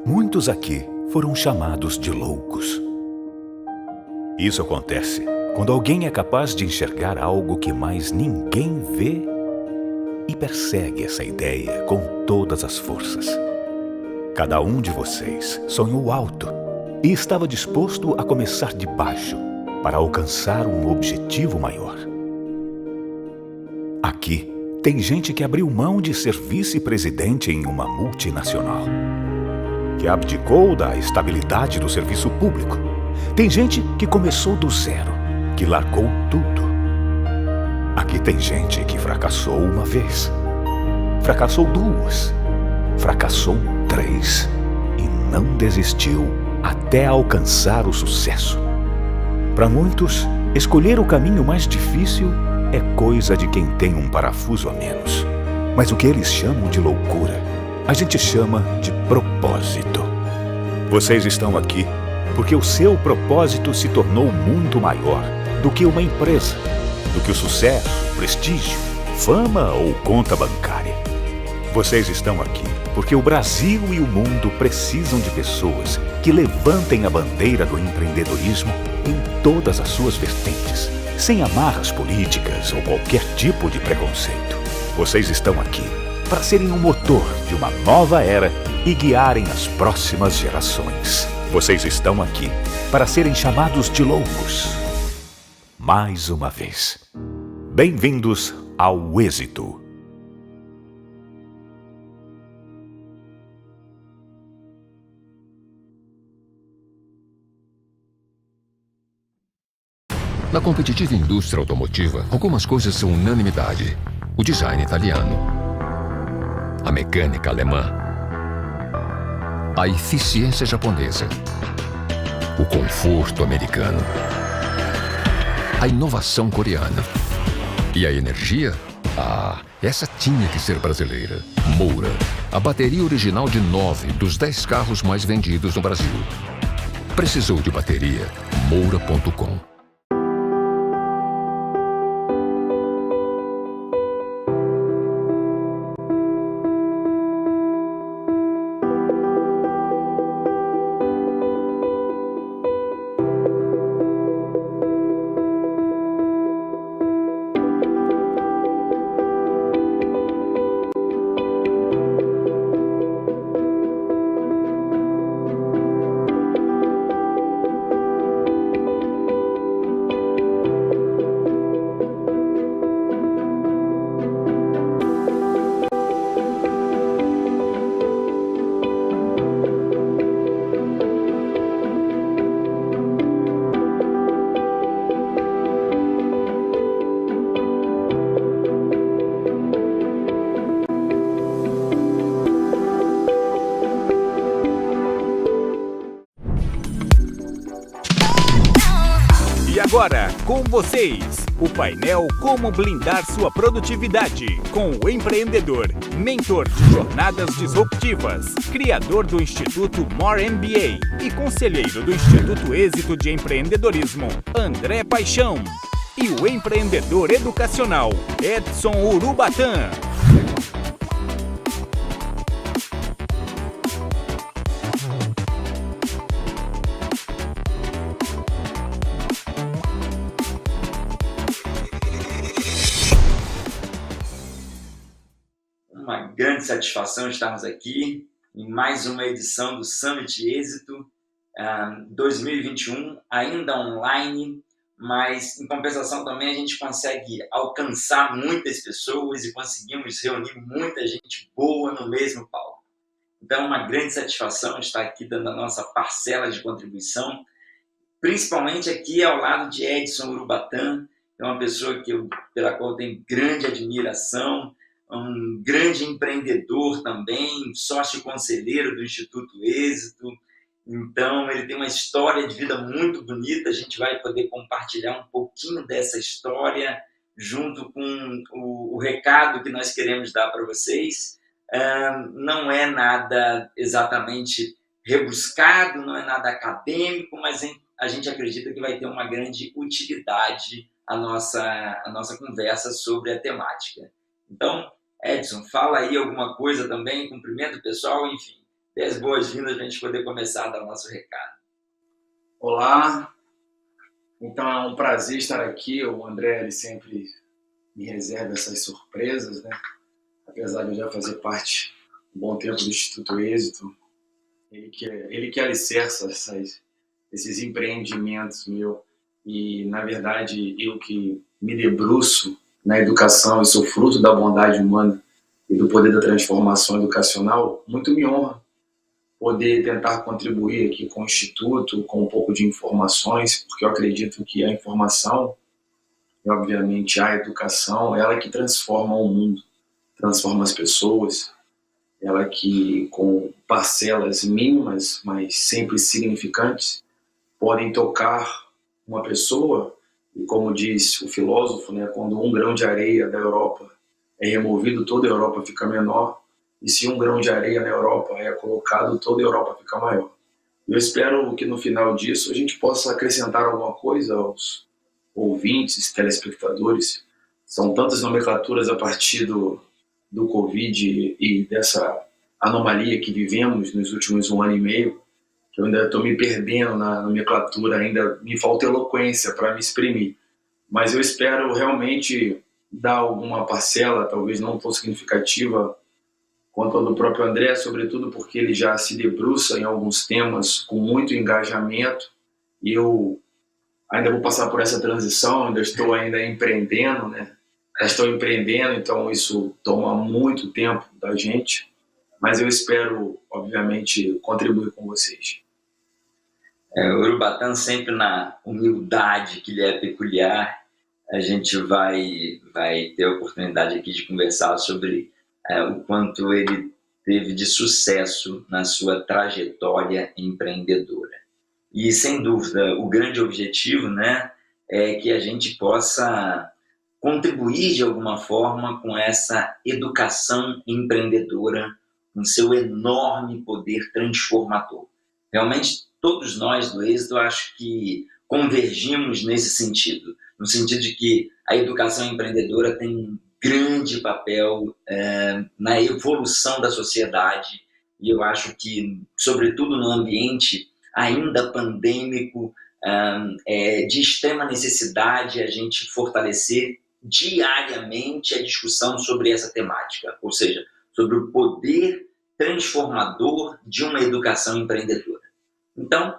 Muitos aqui foram chamados de loucos. Isso acontece quando alguém é capaz de enxergar algo que mais ninguém vê e persegue essa ideia com todas as forças. Cada um de vocês sonhou alto e estava disposto a começar de baixo para alcançar um objetivo maior. Aqui tem gente que abriu mão de ser vice-presidente em uma multinacional, que abdicou da estabilidade do serviço público. Tem gente que começou do zero, que largou tudo. Aqui tem gente que fracassou uma vez, fracassou duas, fracassou três e não desistiu até alcançar o sucesso. Para muitos, escolher o caminho mais difícil é coisa de quem tem um parafuso a menos. Mas o que eles chamam de loucura, a gente chama de propósito. Vocês estão aqui porque o seu propósito se tornou muito maior do que uma empresa, do que o sucesso, prestígio, fama ou conta bancária. Vocês estão aqui porque o Brasil e o mundo precisam de pessoas que levantem a bandeira do empreendedorismo em todas as suas vertentes, sem amarras políticas ou qualquer tipo de preconceito. Vocês estão aqui para serem um motor de uma nova era e guiarem as próximas gerações. Vocês estão aqui para serem chamados de loucos. Mais uma vez, bem-vindos ao êxito. Na competitiva indústria automotiva, algumas coisas são unanimidade. O design italiano, a mecânica alemã, a eficiência japonesa, o conforto americano, a inovação coreana e a energia? Essa tinha que ser brasileira. Moura, a bateria original de 9 dos 10 carros mais vendidos no Brasil. Precisou de bateria? Moura.com. E agora, com vocês, o painel Como Blindar Sua Produtividade, com o empreendedor, mentor de jornadas disruptivas, criador do Instituto More MBA e conselheiro do Instituto Êxito de Empreendedorismo, André Paixão. E o empreendedor educacional, Edson Urubatã. Uma grande satisfação estarmos aqui em mais uma edição do Summit Êxito 2021, ainda online, mas em compensação também a gente consegue alcançar muitas pessoas e conseguimos reunir muita gente boa no mesmo palco. Então, uma grande satisfação estar aqui dando a nossa parcela de contribuição, principalmente aqui ao lado de Edson Urubatã, que é uma pessoa pela qual eu tenho grande admiração, um grande empreendedor também, sócio conselheiro do Instituto Êxito. Então, ele tem uma história de vida muito bonita. A gente vai poder compartilhar um pouquinho dessa história junto com o recado que nós queremos dar para vocês. Não é nada exatamente rebuscado, não é nada acadêmico, mas a gente acredita que vai ter uma grande utilidade a nossa conversa sobre a temática. Então, Edson, fala aí alguma coisa também, cumprimento o pessoal, enfim, dê as boas-vindas para a gente poder começar a dar o nosso recado. Olá, então é um prazer estar aqui. O André ele sempre me reserva essas surpresas, né? Apesar de eu já fazer parte um bom tempo do Instituto Êxito, ele que alicerça esses empreendimentos meus. E, na verdade, eu que me debruço na educação e sou fruto da bondade humana e do poder da transformação educacional, muito me honra poder tentar contribuir aqui com o Instituto, com um pouco de informações, porque eu acredito que a informação e, obviamente, a educação, ela é que transforma o mundo, transforma as pessoas, ela que, com parcelas mínimas, mas sempre significantes, podem tocar uma pessoa, e como diz o filósofo, né, quando um grão de areia da Europa é removido, toda a Europa fica menor, e se um grão de areia na Europa é colocado, toda a Europa fica maior. Eu espero que no final disso a gente possa acrescentar alguma coisa aos ouvintes, telespectadores. São tantas nomenclaturas a partir do Covid e dessa anomalia que vivemos nos últimos 1 ano e meio, que eu ainda estou me perdendo na nomenclatura, ainda me falta eloquência para me exprimir. Mas eu espero realmente dar alguma parcela, talvez não tão significativa quanto a do próprio André, sobretudo porque ele já se debruça em alguns temas com muito engajamento, e eu ainda vou passar por essa transição, ainda estou empreendendo, né? Já estou empreendendo, então isso toma muito tempo da gente, mas eu espero, obviamente, contribuir com vocês. O Urubatã sempre na humildade que lhe é peculiar. A gente vai ter a oportunidade aqui de conversar sobre o quanto ele teve de sucesso na sua trajetória empreendedora. E, sem dúvida, o grande objetivo, né, é que a gente possa contribuir de alguma forma com essa educação empreendedora, com seu enorme poder transformador. Realmente, todos nós do Êxito, acho que convergimos nesse sentido, no sentido de que a educação empreendedora tem um grande papel na evolução da sociedade, e eu acho que, sobretudo no ambiente ainda pandêmico, é de extrema necessidade a gente fortalecer diariamente a discussão sobre essa temática, ou seja, sobre o poder transformador de uma educação empreendedora. Então,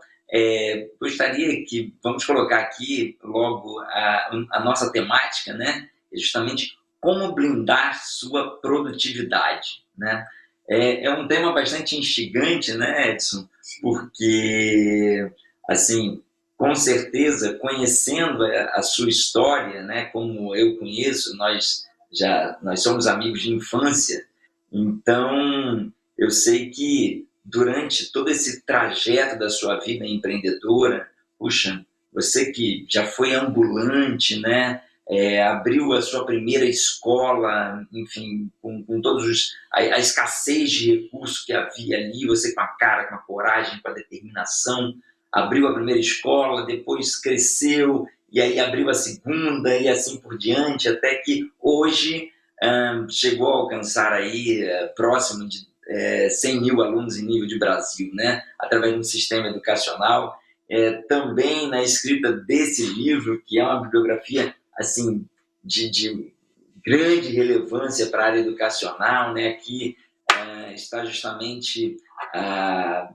gostaria que, vamos colocar aqui logo a nossa temática, né? É justamente como blindar sua produtividade, né? É um tema bastante instigante, né, Edson? Porque, assim, com certeza, conhecendo a sua história, né, como eu conheço, nós somos amigos de infância, então eu sei que durante todo esse trajeto da sua vida empreendedora, puxa, você que já foi ambulante, né, abriu a sua primeira escola, enfim, com todos a escassez de recursos que havia ali, você com a cara, com a coragem, com a determinação, abriu a primeira escola, depois cresceu, e aí abriu a segunda, e assim por diante, até que hoje chegou a alcançar aí próximo de 100 mil alunos em nível de Brasil, né? Através de um sistema educacional. Também na escrita desse livro, que é uma bibliografia assim, de grande relevância para a área educacional, né? Aqui está justamente a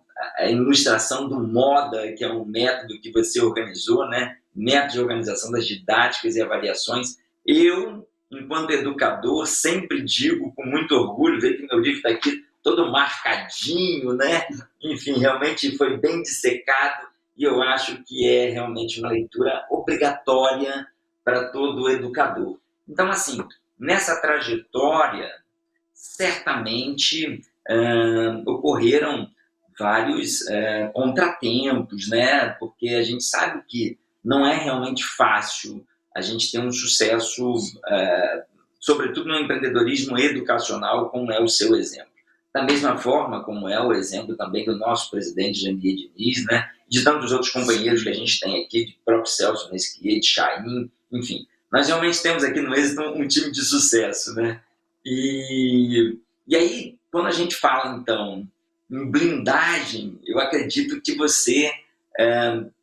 ilustração do MODA, que é um método que você organizou, né? Método de organização das didáticas e avaliações. Eu, enquanto educador, sempre digo com muito orgulho, vejo que meu livro está aqui todo marcadinho, né? Enfim, realmente foi bem dissecado, e eu acho que é realmente uma leitura obrigatória para todo educador. Então, assim, nessa trajetória, certamente ocorreram vários contratempos, né? Porque a gente sabe que não é realmente fácil a gente ter um sucesso, sobretudo no empreendedorismo educacional, como é o seu exemplo. Da mesma forma como é o exemplo também do nosso presidente Jandir Diniz, né? De tantos outros companheiros que a gente tem aqui, de próprio Celso Mesquier, de Chaim, enfim. Nós realmente temos aqui no Êxito um time de sucesso, né? E aí, quando a gente fala, então, em blindagem, eu acredito que você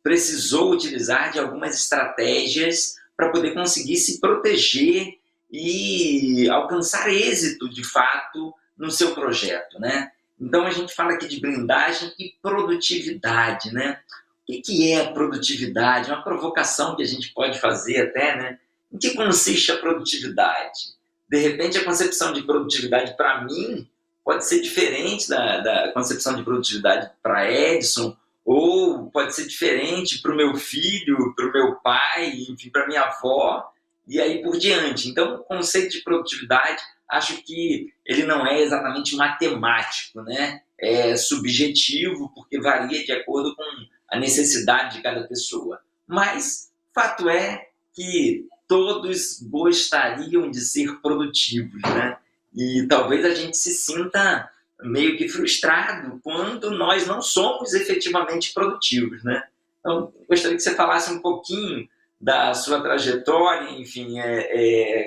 precisou utilizar de algumas estratégias para poder conseguir se proteger e alcançar êxito, de fato, no seu projeto, né? Então, a gente fala aqui de blindagem e produtividade, né? O que é produtividade? Uma provocação que a gente pode fazer até, né? Em que consiste a produtividade? De repente, a concepção de produtividade, para mim, pode ser diferente da concepção de produtividade para Edson, ou pode ser diferente para o meu filho, para o meu pai, enfim, para minha avó, e aí por diante. Então, o conceito de produtividade, acho que ele não é exatamente matemático, né? É subjetivo, porque varia de acordo com a necessidade de cada pessoa. Mas, fato é que todos gostariam de ser produtivos, né? E talvez a gente se sinta meio que frustrado quando nós não somos efetivamente produtivos, né? Então, gostaria que você falasse um pouquinho da sua trajetória, enfim,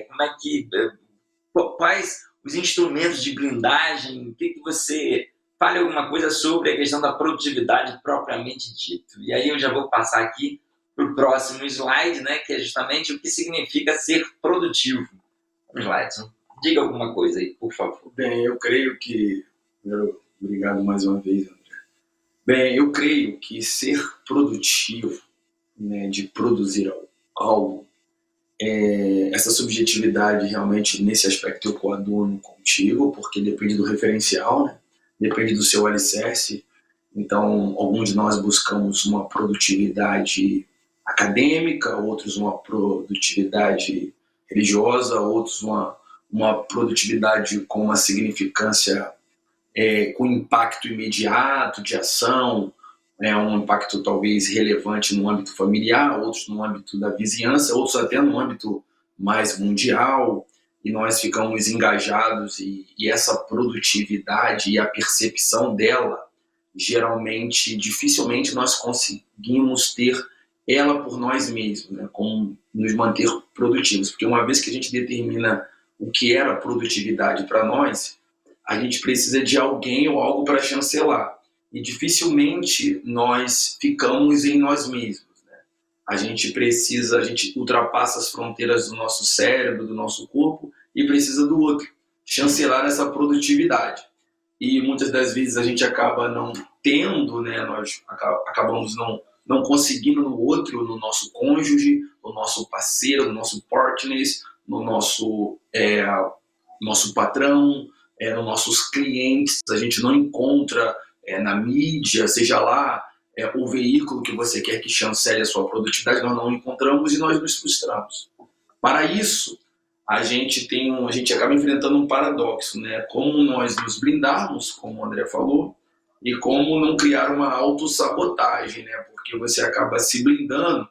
como é que, quais os instrumentos de blindagem, o que você fale alguma coisa sobre a questão da produtividade propriamente dito. E aí eu já vou passar aqui para o próximo slide, né, que é justamente o que significa ser produtivo. Vamos lá, Edson. Diga alguma coisa aí, por favor. Bem, eu creio que... Obrigado mais uma vez, André. Bem, eu creio que ser produtivo, né, de produzir algo, essa subjetividade realmente, nesse aspecto, eu coaduno contigo, porque depende do referencial, né? Depende do seu alicerce. Então, alguns de nós buscamos uma produtividade acadêmica, outros uma produtividade religiosa, outros uma produtividade com uma significância, com impacto imediato de ação, um impacto talvez relevante no âmbito familiar, outros no âmbito da vizinhança, outros até no âmbito mais mundial, e nós ficamos engajados, e essa produtividade e a percepção dela, geralmente, dificilmente nós conseguimos ter ela por nós mesmos, né, como nos manter produtivos, porque uma vez que a gente determina o que era produtividade para nós, a gente precisa de alguém ou algo para chancelar. E dificilmente nós ficamos em nós mesmos, né? A gente ultrapassa as fronteiras do nosso cérebro, do nosso corpo, e precisa do outro, chancelar essa produtividade. E muitas das vezes a gente acaba não tendo, né? Nós acabamos não conseguindo no outro, no nosso cônjuge, no nosso parceiro, no nosso partner, no nosso patrão, nos nossos clientes. A gente não encontra na mídia, seja lá o veículo que você quer que chancele a sua produtividade, nós não encontramos e nós nos frustramos. Para isso, a gente acaba enfrentando um paradoxo, né? Como nós nos blindarmos, como o André falou, e como não criar uma autossabotagem, né? Porque você acaba se blindando,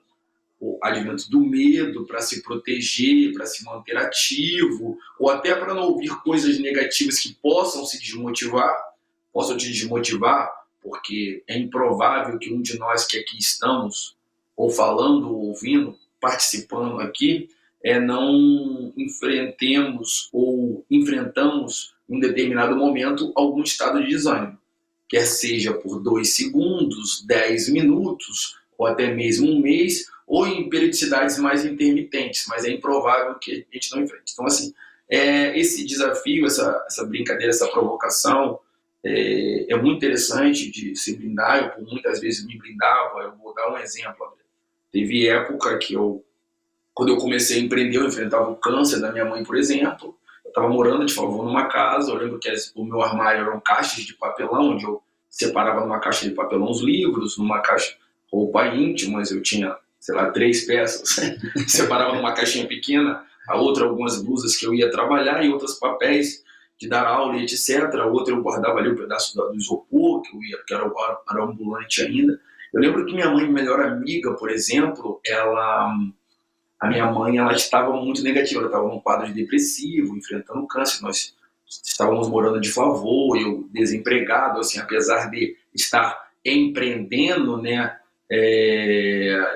o advento do medo, para se proteger, para se manter ativo, ou até para não ouvir coisas negativas que possam te desmotivar, porque é improvável que um de nós que aqui estamos, ou falando, ou ouvindo, participando aqui, não enfrentamos ou enfrentamos em um determinado momento algum estado de desânimo, quer seja por 2 segundos, 10 minutos, ou até mesmo um mês, ou em periodicidades mais intermitentes, mas é improvável que a gente não enfrente. Então, assim, esse desafio, essa brincadeira, essa provocação, é muito interessante de se blindar. Eu, por muitas vezes, me blindava. Eu vou dar um exemplo. Teve época que quando eu comecei a empreender, eu enfrentava o câncer da minha mãe, por exemplo. Eu estava morando de favor numa casa. Eu lembro que o meu armário eram caixas de papelão, onde eu separava numa caixa de papelão os livros, numa caixa roupa íntimas, eu tinha, sei lá, 3 peças. Separava numa caixinha pequena, a outra algumas blusas que eu ia trabalhar e outros papéis de dar aula e etc. A outra eu guardava ali um pedaço do isopor, que era ambulante ainda. Eu lembro que minha mãe, melhor amiga, por exemplo, a minha mãe, ela estava muito negativa, ela estava num quadro de depressivo, enfrentando câncer. Nós estávamos morando de favor, eu desempregado, assim, apesar de estar empreendendo, né?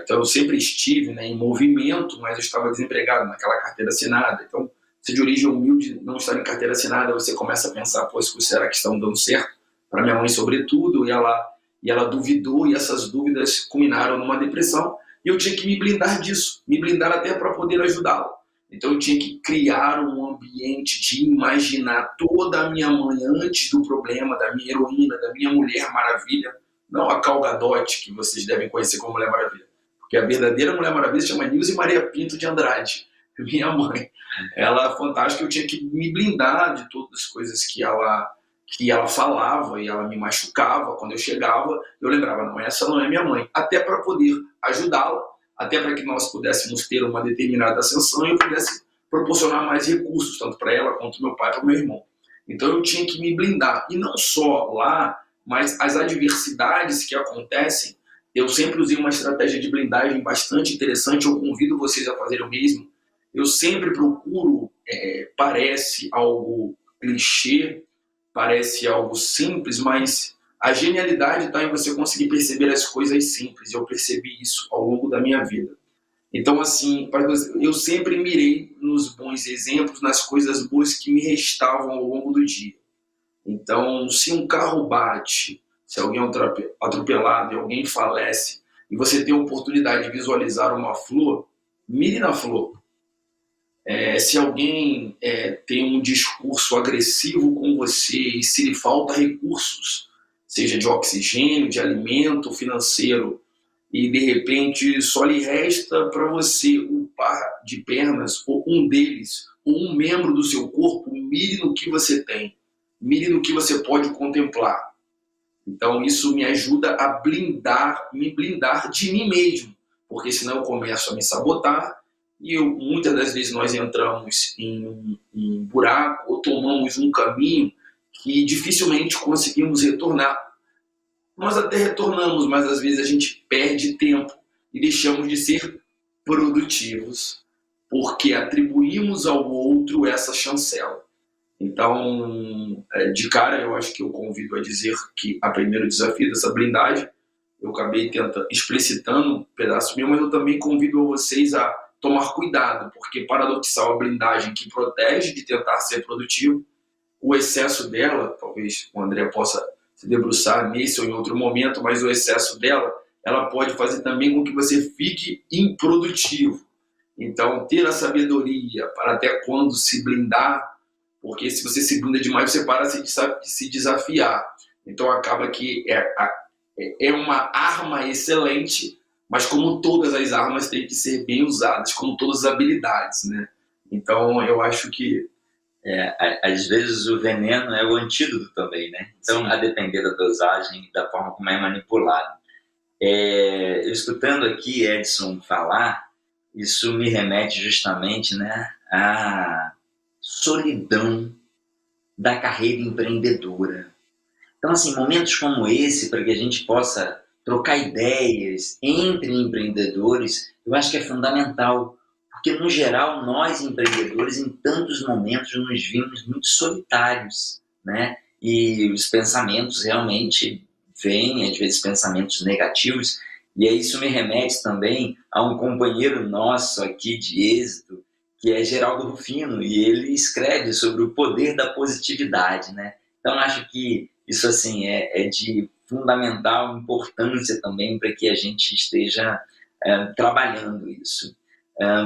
Então eu sempre estive, né, em movimento, mas eu estava desempregado, naquela carteira assinada. Então, se de origem humilde não estar em carteira assinada, você começa a pensar, será que estão dando certo para minha mãe sobretudo, e ela duvidou, e essas dúvidas culminaram numa depressão, e eu tinha que me blindar disso, me blindar até para poder ajudá-la. Então eu tinha que criar um ambiente de imaginar toda a minha mãe antes do problema, da minha heroína, da minha Mulher Maravilha, não a Gal Gadot, que vocês devem conhecer como Mulher Maravilha, porque a verdadeira Mulher Maravilha se chama Nilce Maria Pinto de Andrade, minha mãe. Ela é fantástica, eu tinha que me blindar de todas as coisas que ela falava, e ela me machucava. Quando eu chegava, eu lembrava, não, essa não é minha mãe, até para poder ajudá-la, até para que nós pudéssemos ter uma determinada ascensão e eu pudesse proporcionar mais recursos, tanto para ela quanto meu pai e para o meu irmão. Então eu tinha que me blindar, e não só lá, mas as adversidades que acontecem, eu sempre usei uma estratégia de blindagem bastante interessante, eu convido vocês a fazerem o mesmo. Eu sempre procuro, parece algo clichê, parece algo simples, mas a genialidade está em você conseguir perceber as coisas simples. Eu percebi isso ao longo da minha vida. Então, assim, eu sempre mirei nos bons exemplos, nas coisas boas que me restavam ao longo do dia. Então, se um carro bate, se alguém é atropelado e alguém falece, e você tem a oportunidade de visualizar uma flor, mire na flor. Se alguém tem um discurso agressivo com você e se lhe falta recursos, seja de oxigênio, de alimento, financeiro, e de repente só lhe resta para você um par de pernas, ou um deles, ou um membro do seu corpo, mire no que você tem, mire no que você pode contemplar. Então isso me ajuda a me blindar de mim mesmo, porque senão eu começo a me sabotar, e muitas das vezes nós entramos em um buraco ou tomamos um caminho que dificilmente conseguimos retornar. Nós até retornamos, mas às vezes a gente perde tempo e deixamos de ser produtivos, porque atribuímos ao outro essa chancela. Então, de cara, eu acho que eu convido a dizer que o primeiro desafio dessa blindagem, eu acabei explicitando um pedaço meu, mas eu também convido vocês a tomar cuidado, porque paradoxal a blindagem que protege de tentar ser produtivo, o excesso dela, talvez o André possa se debruçar nesse ou em outro momento, mas o excesso dela, ela pode fazer também com que você fique improdutivo. Então, ter a sabedoria para até quando se blindar, porque se você se blinda demais, você para de se desafiar. Então, acaba que é uma arma excelente, mas como todas as armas têm que ser bem usadas, como todas as habilidades, né? Então, eu acho que às vezes o veneno é o antídoto também, né? Então, a depender da dosagem e da forma como é manipulado. Eu escutando aqui Edson falar, isso me remete justamente, né, à solidão da carreira empreendedora. Então, assim, momentos como esse, para que a gente possa trocar ideias entre empreendedores, eu acho que é fundamental. Porque, no geral, nós empreendedores, em tantos momentos, nos vimos muito solitários, né? E os pensamentos realmente vêm, às vezes, pensamentos negativos. E aí isso me remete também a um companheiro nosso aqui de êxito, que é Geraldo Rufino, e ele escreve sobre o poder da positividade, né? Então, acho que isso, assim, é de fundamental importância também para que a gente esteja trabalhando isso.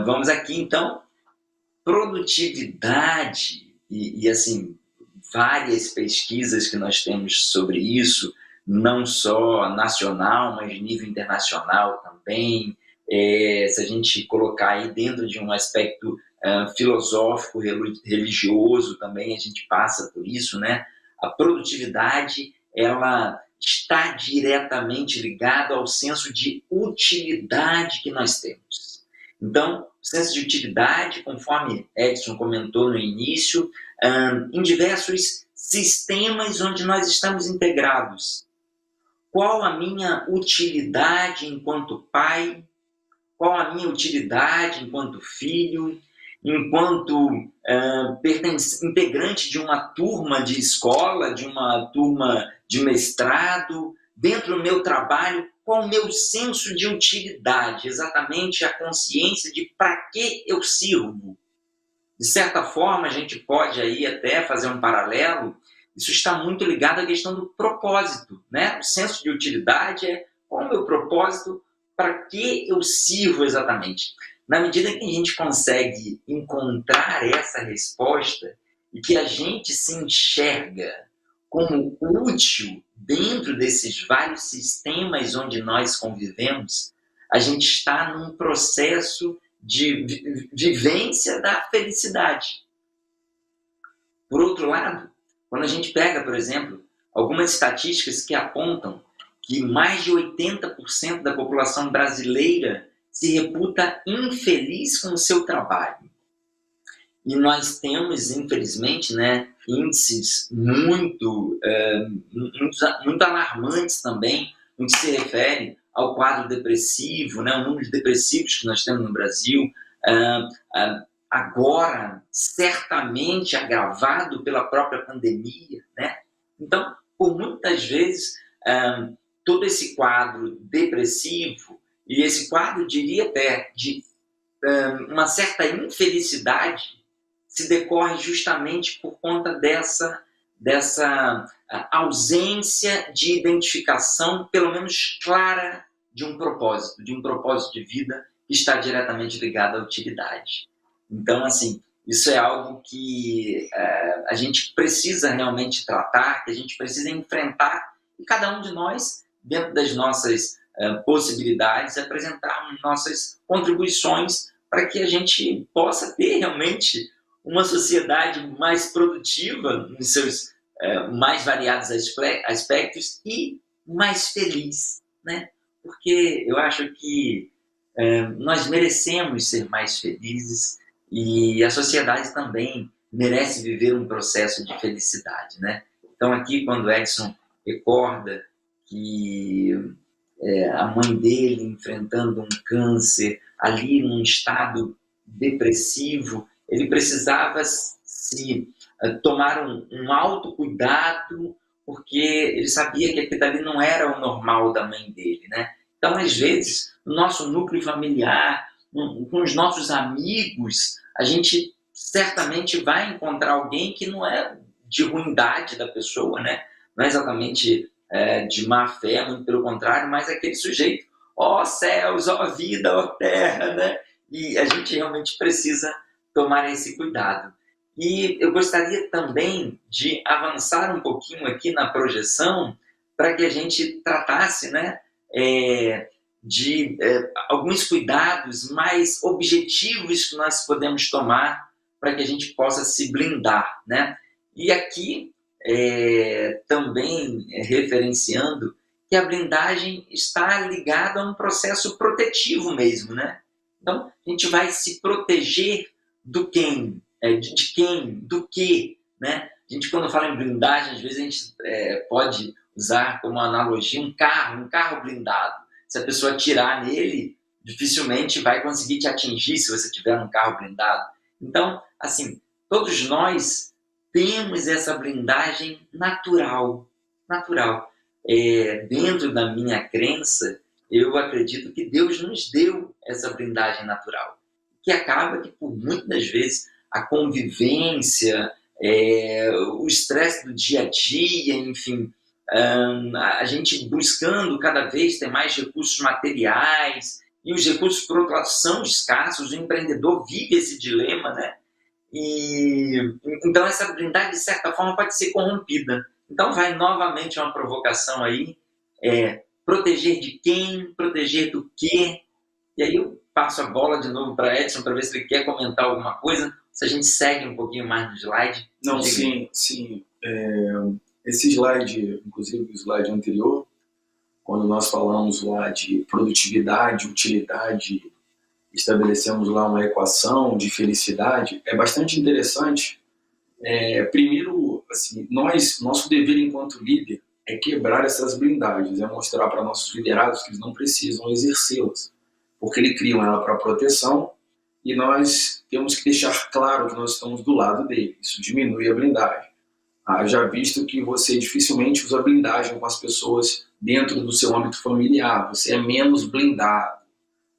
Vamos aqui, então, produtividade e assim, várias pesquisas que nós temos sobre isso, não só nacional, mas nível internacional também. Se a gente colocar aí dentro de um aspecto filosófico, religioso também, a gente passa por isso, né? A produtividade, ela está diretamente ligada ao senso de utilidade que nós temos. Então, o senso de utilidade, conforme Edson comentou no início, em diversos sistemas onde nós estamos integrados. Qual a minha utilidade enquanto pai? Qual a minha utilidade enquanto filho? Enquanto integrante de uma turma de escola, de uma turma de mestrado, dentro do meu trabalho, qual o meu senso de utilidade? Exatamente a consciência de para que eu sirvo. De certa forma, a gente pode aí até fazer um paralelo isso está muito ligado à questão do propósito, né? O senso de utilidade é qual é o meu propósito, para que eu sirvo exatamente. Na medida que a gente consegue encontrar essa resposta e que a gente se enxerga como útil dentro desses vários sistemas onde nós convivemos, a gente está num processo de vivência da felicidade. Por outro lado, quando a gente pega, por exemplo, algumas estatísticas que apontam que mais de 80% da população brasileira se reputa infeliz com o seu trabalho. E nós temos, infelizmente, né, índices muito alarmantes também no que se refere ao quadro depressivo, né, o número de depressivos que nós temos no Brasil, agora certamente agravado pela própria pandemia, né? Então, por muitas vezes, todo esse quadro depressivo, e esse quadro, diria até, de uma certa infelicidade, se decorre justamente por conta dessa ausência de identificação, pelo menos clara, de um propósito de vida que está diretamente ligado à utilidade. Então, assim, isso é algo que a gente precisa realmente tratar, que a gente precisa enfrentar, e cada um de nós, dentro das nossas possibilidades, apresentar nossas contribuições para que a gente possa ter realmente uma sociedade mais produtiva nos seus mais variados aspectos e mais feliz, né? Porque eu acho que nós merecemos ser mais felizes e a sociedade também merece viver um processo de felicidade, né? Então aqui, quando Edson recorda que a mãe dele enfrentando um câncer, ali num estado depressivo, ele precisava tomar um autocuidado, porque ele sabia que aquilo ali não era o normal da mãe dele, né? Então, às vezes, no nosso núcleo familiar, com os nossos amigos, a gente certamente vai encontrar alguém que não é de ruindade da pessoa, né? Não é exatamente de má fé, muito pelo contrário, mas aquele sujeito, ó céus, ó vida, ó terra, né? E a gente realmente precisa tomar esse cuidado. E eu gostaria também de avançar um pouquinho aqui na projeção para que a gente tratasse, né, de alguns cuidados mais objetivos que nós podemos tomar para que a gente possa se blindar, né? E aqui também referenciando que a blindagem está ligada a um processo protetivo mesmo, né? Então, a gente vai se proteger do quem? De quem? Do que? Né? A gente, quando fala em blindagem, às vezes a gente pode usar como analogia um carro blindado. Se a pessoa atirar nele, dificilmente vai conseguir te atingir se você tiver um carro blindado. Então, assim, todos nós temos essa blindagem natural. Dentro da minha crença, eu acredito que Deus nos deu essa blindagem natural, que acaba que, por muitas vezes, a convivência, o estresse do dia a dia, enfim, a gente buscando cada vez ter mais recursos materiais, e os recursos, por outro lado, são escassos, o empreendedor vive esse dilema, né? E então essa blindagem, de certa forma, pode ser corrompida. Então vai novamente uma provocação aí, proteger de quem, proteger do quê? E aí eu passo a bola de novo para Edson para ver se ele quer comentar alguma coisa, se a gente segue um pouquinho mais no slide. Não, sim. Esse slide, inclusive o slide anterior, quando nós falamos lá de produtividade, utilidade, estabelecemos lá uma equação de felicidade, é bastante interessante. Primeiro, assim, nosso dever enquanto líder é quebrar essas blindagens, é mostrar para nossos liderados que eles não precisam exercê-las, porque eles criam ela para proteção e nós temos que deixar claro que nós estamos do lado dele. Isso diminui a blindagem. Já visto que você dificilmente usa blindagem com as pessoas dentro do seu âmbito familiar, você é menos blindado,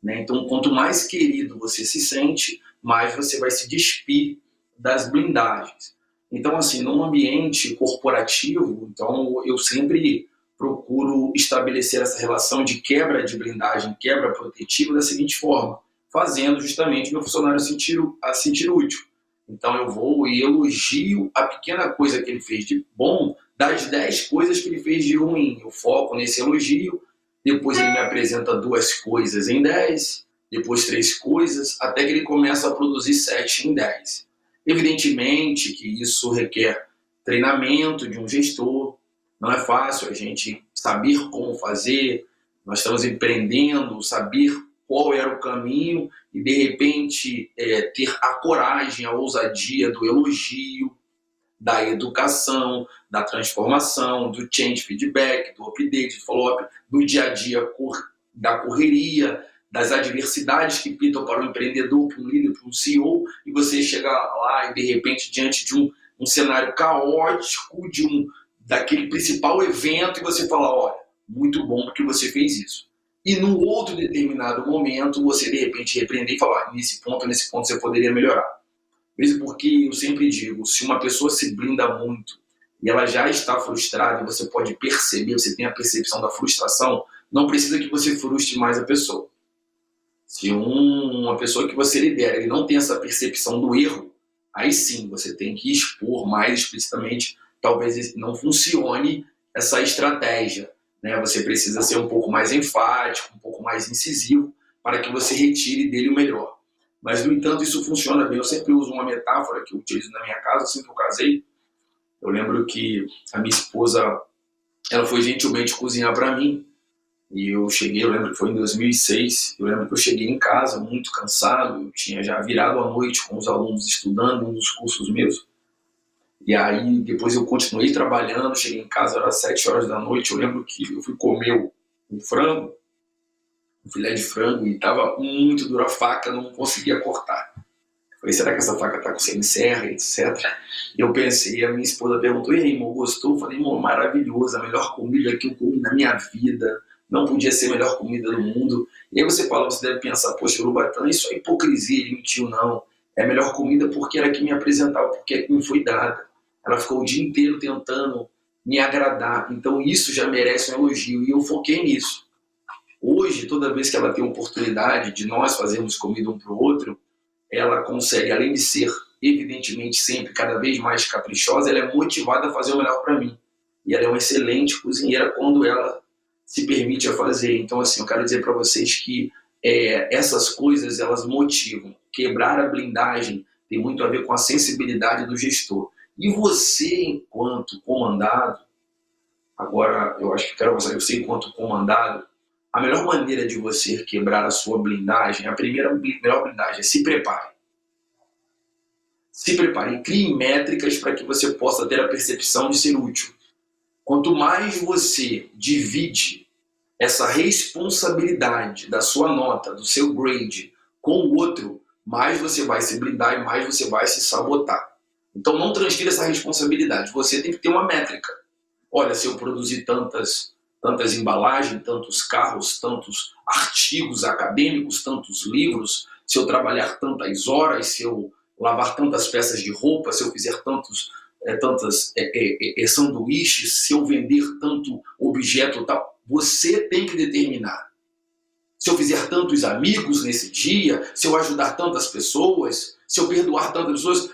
né? Então, quanto mais querido você se sente, mais você vai se despir das blindagens. Então, assim, num ambiente corporativo, então eu sempre procuro estabelecer essa relação de quebra de blindagem, quebra protetiva da seguinte forma, fazendo justamente meu funcionário sentir útil. Então eu vou e elogio a pequena coisa que ele fez de bom das 10 coisas que ele fez de ruim. Eu foco nesse elogio, depois ele me apresenta 2 coisas em 10, depois 3 coisas, até que ele começa a produzir 7 em 10. Evidentemente que isso requer treinamento de um gestor, não é fácil a gente saber como fazer, nós estamos empreendendo, saber qual era o caminho e, de repente, ter a coragem, a ousadia do elogio, da educação, da transformação, do change feedback, do update, do follow-up, do dia a dia da correria, das adversidades que pintam para o empreendedor, para um líder, para um CEO, e você chega lá e, de repente, diante de um cenário caótico, daquele principal evento, e você fala, olha, muito bom porque você fez isso. E num outro determinado momento, você de repente repreender e falar, nesse ponto você poderia melhorar. Mesmo porque eu sempre digo, se uma pessoa se blinda muito e ela já está frustrada, e você pode perceber, você tem a percepção da frustração, não precisa que você frustre mais a pessoa. Se uma pessoa que você lidera ele não tem essa percepção do erro, aí sim você tem que expor mais explicitamente. Talvez não funcione essa estratégia, né? Você precisa ser um pouco mais enfático, um pouco mais incisivo, para que você retire dele o melhor. Mas, no entanto, isso funciona bem. Eu sempre uso uma metáfora que eu utilizo na minha casa, assim que eu casei. Eu lembro que a minha esposa, ela foi gentilmente cozinhar para mim. E eu lembro que foi em 2006, eu lembro que eu cheguei em casa muito cansado, eu tinha já virado a noite com os alunos estudando um dos cursos meus. E aí, depois eu continuei trabalhando, cheguei em casa, era 7 horas da noite, eu lembro que eu fui comer um frango, um filé de frango, e estava muito dura a faca, não conseguia cortar. Eu falei, será que essa faca está com semiserra, etc. E eu pensei, a minha esposa perguntou, e aí, irmão, gostou? Eu falei, irmão, maravilhoso, a melhor comida que eu comi na minha vida, não podia ser a melhor comida do mundo. E aí você deve pensar, poxa, Urubatã, isso é hipocrisia, ele mentiu, não. É a melhor comida porque era que me apresentava, porque é que me foi dada. Ela ficou o dia inteiro tentando me agradar. Então isso já merece um elogio. E eu foquei nisso. Hoje, toda vez que ela tem a oportunidade de nós fazermos comida um para o outro, ela consegue, além de ser, evidentemente, sempre cada vez mais caprichosa, ela é motivada a fazer o melhor para mim. E ela é uma excelente cozinheira quando ela se permite a fazer. Então, assim, eu quero dizer para vocês que essas coisas, elas motivam. Quebrar a blindagem tem muito a ver com a sensibilidade do gestor. E você, enquanto comandado, agora eu acho que quero mostrar, você enquanto comandado, a melhor maneira de você quebrar a sua blindagem, a melhor blindagem é se prepare. Se prepare e crie métricas para que você possa ter a percepção de ser útil. Quanto mais você divide essa responsabilidade da sua nota, do seu grade, com o outro, mais você vai se blindar e mais você vai se sabotar. Então não transfira essa responsabilidade. Você tem que ter uma métrica. Olha, se eu produzir tantas embalagens, tantos carros, tantos artigos acadêmicos, tantos livros, se eu trabalhar tantas horas, se eu lavar tantas peças de roupa, se eu fizer tantos sanduíches, se eu vender tanto objeto, tal, você tem que determinar. Se eu fizer tantos amigos nesse dia, se eu ajudar tantas pessoas, se eu perdoar tantas pessoas,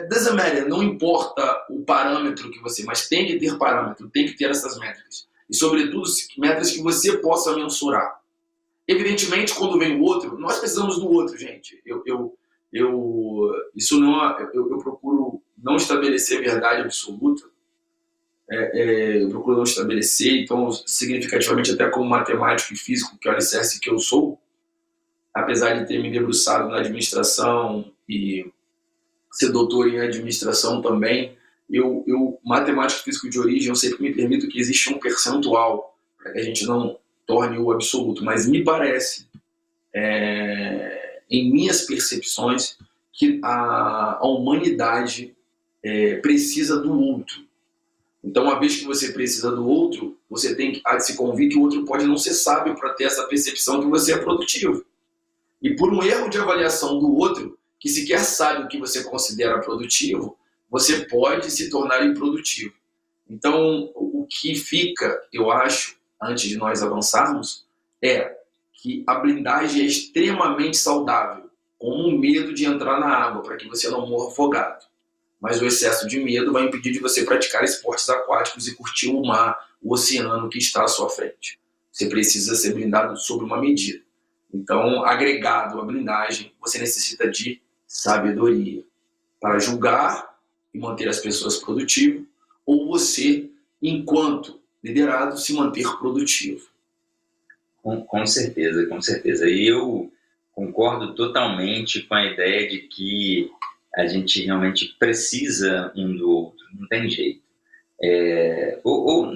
doesn't matter, não importa o parâmetro que você, mas tem que ter parâmetro, tem que ter essas métricas. E, sobretudo, métricas que você possa mensurar. Evidentemente, quando vem o outro, nós precisamos do outro, gente. Eu procuro não estabelecer verdade absoluta. Eu procuro não estabelecer, então, significativamente, até como matemático e físico, que é o alicerce que eu sou, apesar de ter me debruçado na administração e ser doutor em administração também, matemático e físico de origem, eu sempre me permito que existe um percentual, para que a gente não torne o absoluto, mas me parece, em minhas percepções, que a humanidade precisa do outro. Então, uma vez que você precisa do outro, você tem que se convir que o outro pode não ser sábio para ter essa percepção que você é produtivo. E por um erro de avaliação do outro, que sequer sabe o que você considera produtivo, você pode se tornar improdutivo. Então, o que fica, eu acho, antes de nós avançarmos, é que a blindagem é extremamente saudável, como o medo de entrar na água, para que você não morra afogado. Mas o excesso de medo vai impedir de você praticar esportes aquáticos e curtir o mar, o oceano que está à sua frente. Você precisa ser blindado sob uma medida. Então, agregado à blindagem, você necessita de sabedoria para julgar e manter as pessoas produtivas, ou você, enquanto liderado, se manter produtivo. Com certeza, com certeza. E eu concordo totalmente com a ideia de que a gente realmente precisa um do outro, não tem jeito.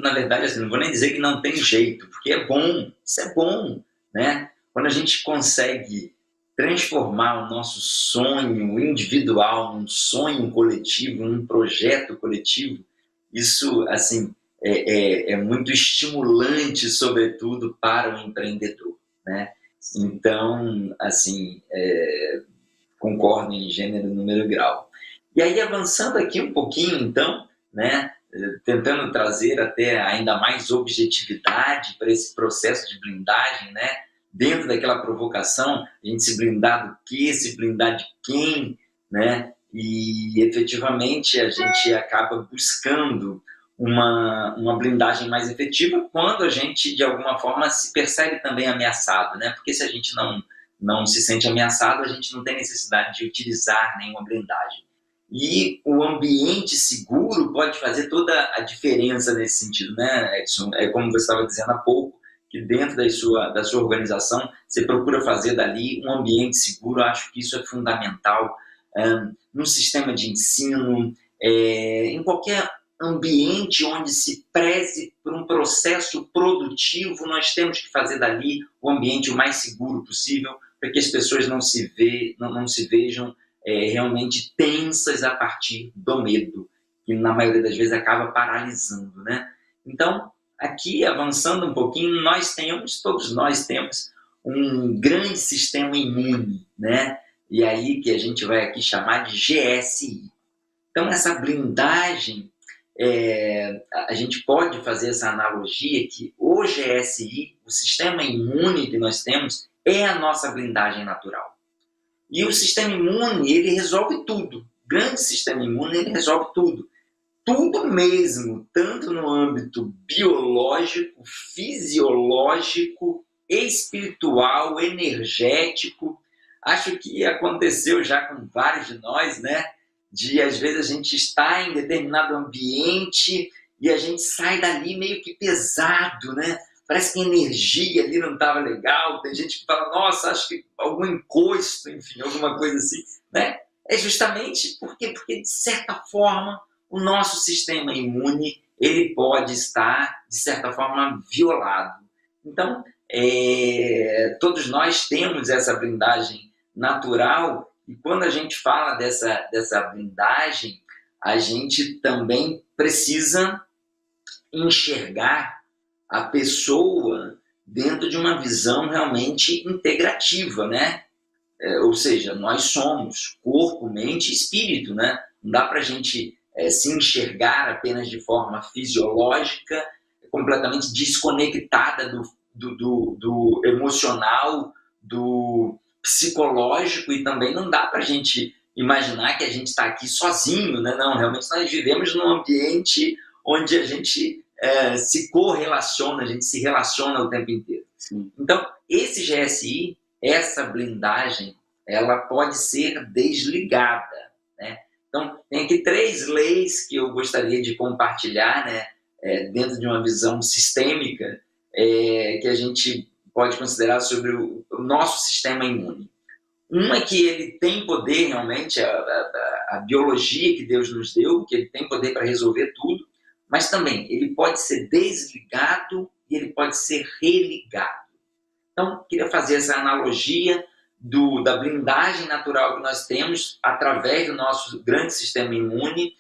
Na verdade, assim, não vou nem dizer que não tem jeito, porque é bom, isso é bom, né? Quando a gente consegue transformar o nosso sonho individual num sonho coletivo, num projeto coletivo, isso, assim, é muito estimulante, sobretudo, para o empreendedor, né? Então, assim, concordo em gênero, número e grau. E aí, avançando aqui um pouquinho, então, né, tentando trazer até ainda mais objetividade para esse processo de blindagem, né, dentro daquela provocação, a gente se blindar do quê, se blindar de quem, né, e efetivamente a gente acaba buscando uma blindagem mais efetiva quando a gente, de alguma forma, se percebe também ameaçado, né, porque se a gente não se sente ameaçado, a gente não tem necessidade de utilizar nenhuma blindagem. E o ambiente seguro pode fazer toda a diferença nesse sentido, né, Edson? É como você estava dizendo há pouco, que dentro da sua organização você procura fazer dali um ambiente seguro. Eu acho que isso é fundamental no sistema de ensino, em qualquer ambiente onde se preze por um processo produtivo, nós temos que fazer dali o ambiente o mais seguro possível, para que as pessoas não se vejam realmente tensas a partir do medo, que na maioria das vezes acaba paralisando, né? Então, aqui, avançando um pouquinho, todos nós temos um grande sistema imune, né? E aí que a gente vai aqui chamar de GSI. Então, essa blindagem, a gente pode fazer essa analogia que o GSI, o sistema imune que nós temos, é a nossa blindagem natural. E o sistema imune, ele resolve tudo. O grande sistema imune, ele resolve tudo. Tudo mesmo, tanto no âmbito biológico, fisiológico, espiritual, energético. Acho que aconteceu já com vários de nós, né? De, às vezes, a gente está em determinado ambiente e a gente sai dali meio que pesado, né? Parece que a energia ali não estava legal. Tem gente que fala, nossa, acho que algum encosto, enfim, alguma coisa assim, né? É justamente porque de certa forma, o nosso sistema imune, ele pode estar, de certa forma, violado. Então, todos nós temos essa blindagem natural, e quando a gente fala dessa blindagem, a gente também precisa enxergar a pessoa dentro de uma visão realmente integrativa, né? Ou seja, nós somos corpo, mente e espírito, né? Não dá para a gente se enxergar apenas de forma fisiológica, completamente desconectada do emocional, do psicológico, e também não dá para a gente imaginar que a gente está aqui sozinho, né? Não, realmente nós vivemos num ambiente onde a gente se correlaciona, a gente se relaciona o tempo inteiro. Sim. Então, esse GSI, essa blindagem, ela pode ser desligada, né? Então, tem aqui 3 leis que eu gostaria de compartilhar, né, dentro de uma visão sistêmica, que a gente pode considerar sobre o nosso sistema imune. Uma é que ele tem poder, realmente, a biologia que Deus nos deu, que ele tem poder para resolver tudo, mas também ele pode ser desligado e ele pode ser religado. Então, queria fazer essa analogia da blindagem natural que nós temos através do nosso grande sistema imune,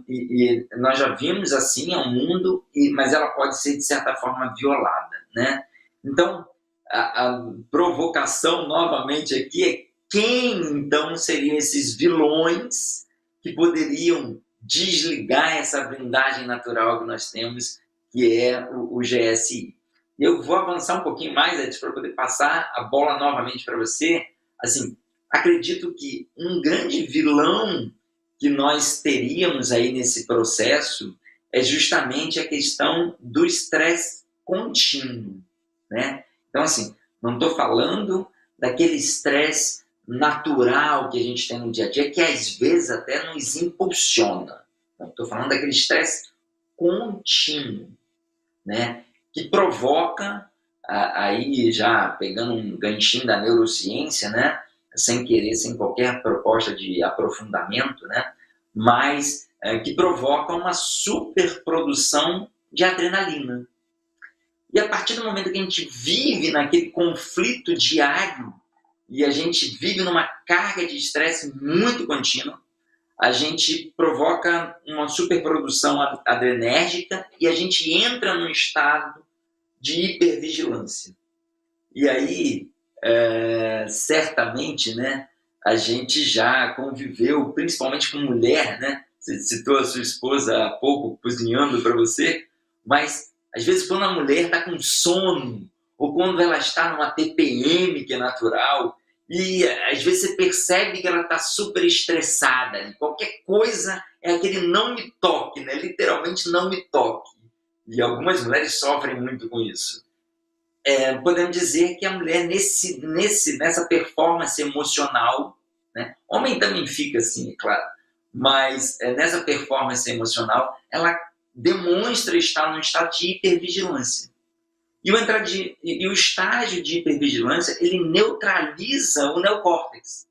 e nós já vimos assim ao mundo, mas ela pode ser, de certa forma, violada, né? Então, a provocação novamente aqui é quem, então, seriam esses vilões que poderiam desligar essa blindagem natural que nós temos, que é o GSI. Eu vou avançar um pouquinho mais, Edson, para poder passar a bola novamente para você. Assim, acredito que um grande vilão que nós teríamos aí nesse processo é justamente a questão do estresse contínuo, né? Então, assim, não estou falando daquele estresse natural que a gente tem no dia a dia, que às vezes até nos impulsiona. Estou falando daquele estresse contínuo, né? Que provoca, aí já pegando um ganchinho da neurociência, né? Sem querer, sem qualquer proposta de aprofundamento, né? Mas que provoca uma superprodução de adrenalina. E a partir do momento que a gente vive naquele conflito diário e a gente vive numa carga de estresse muito contínua, a gente provoca uma superprodução adrenérgica e a gente entra num estado de hipervigilância. E aí, certamente, né, a gente já conviveu, principalmente com mulher, né? Você citou a sua esposa há pouco cozinhando para você, mas às vezes quando a mulher está com sono ou quando ela está numa TPM, que é natural, e às vezes você percebe que ela está super estressada. E qualquer coisa é aquele não me toque, né? Literalmente não me toque. E algumas mulheres sofrem muito com isso. Podemos dizer que a mulher nessa performance emocional, né? Homem também fica assim, é claro, mas nessa performance emocional ela demonstra estar num estado de hipervigilância. E o estágio de hipervigilância, ele neutraliza o neocórtex,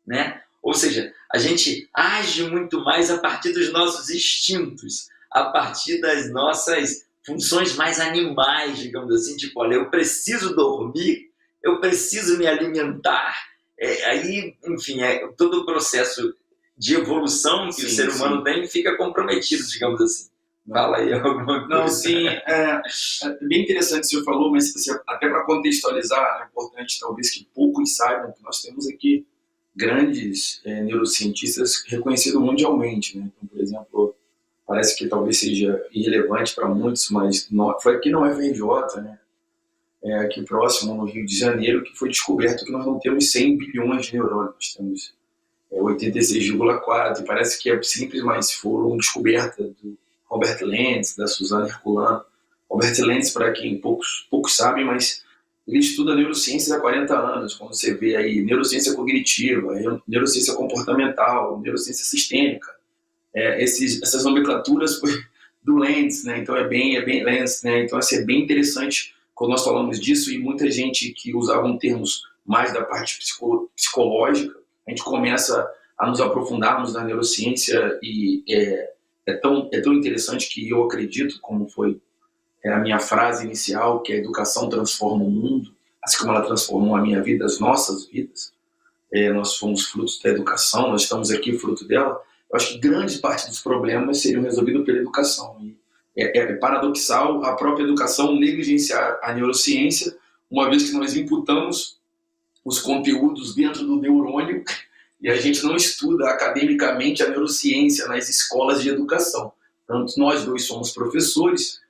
né? Ou seja, a gente age muito mais a partir dos nossos instintos, a partir das nossas funções mais animais, digamos assim, tipo, olha, eu preciso dormir, eu preciso me alimentar. Aí, enfim, todo o processo de evolução que o ser humano tem fica comprometido, digamos assim. Fala aí alguma coisa. Não, sim, é bem interessante o que você falou, mas assim, até para contextualizar, é importante talvez que poucos saibam que nós temos aqui grandes neurocientistas reconhecidos mundialmente, né? Então, por exemplo, parece que talvez seja irrelevante para muitos, mas foi aqui na UFRJ, né? Aqui próximo, no Rio de Janeiro, que foi descoberto que nós não temos 100 bilhões de neurônios, nós temos 86,4, e parece que é simples, mas foram descobertas do Robert Lenz, da Suzana Herculano. Robert Lenz, para quem poucos sabem, mas ele estuda neurociência há 40 anos, quando você vê aí neurociência cognitiva, neurociência comportamental, neurociência sistêmica. Essas nomenclaturas do Lenz, né? Então é bem Lenz, né? Então assim, é bem interessante quando nós falamos disso, e muita gente que usava termos mais da parte psicológica, a gente começa a nos aprofundarmos na neurociência, e é tão interessante que eu acredito, como foi a minha frase inicial, que a educação transforma o mundo, assim como ela transformou a minha vida, as nossas vidas. Nós fomos frutos da educação, nós estamos aqui fruto dela. Eu acho que grande parte dos problemas seriam resolvidos pela educação. E é paradoxal a própria educação negligenciar a neurociência, uma vez que nós imputamos os conteúdos dentro do neurônio e a gente não estuda academicamente a neurociência nas escolas de educação. Tanto nós dois somos professores,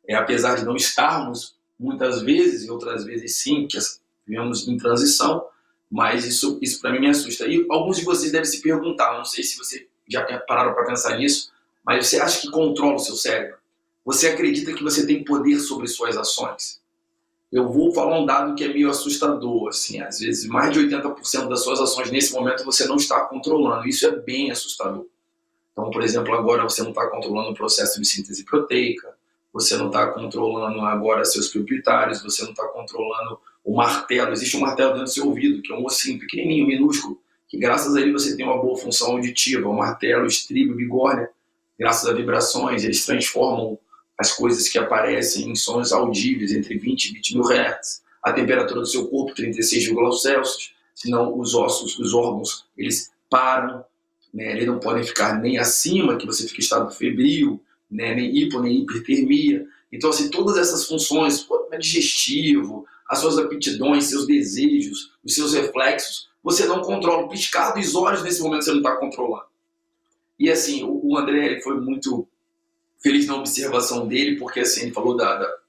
apesar de não estarmos muitas vezes, e outras vezes sim, que vivemos em transição, mas isso para mim me assusta. E alguns de vocês devem se perguntar, não sei se vocês já pararam para pensar nisso, mas você acha que controla o seu cérebro? Você acredita que você tem poder sobre suas ações? Eu vou falar um dado que é meio assustador, assim, às vezes mais de 80% das suas ações nesse momento você não está controlando, isso é bem assustador. Então, por exemplo, agora você não está controlando o processo de síntese proteica, você não está controlando agora seus pituitários, você não está controlando o martelo, existe um martelo dentro do seu ouvido, que é um ossinho pequenininho, minúsculo, que graças a ele você tem uma boa função auditiva, o martelo, o estribo, bigorna, graças a vibrações, eles transformam as coisas que aparecem em sons audíveis entre 20 e 20 mil Hz, a temperatura do seu corpo 36,C, senão os ossos, os órgãos, eles param, né? Eles não podem ficar nem acima, que você fica em estado febril, né? Nem hipo, nem hipertermia. Então, assim, todas essas funções, digestivo, as suas aptidões, seus desejos, os seus reflexos, você não controla. O piscar dos olhos nesse momento você não está controlando. E assim, o André ele foi muito feliz na observação dele, porque assim, ele falou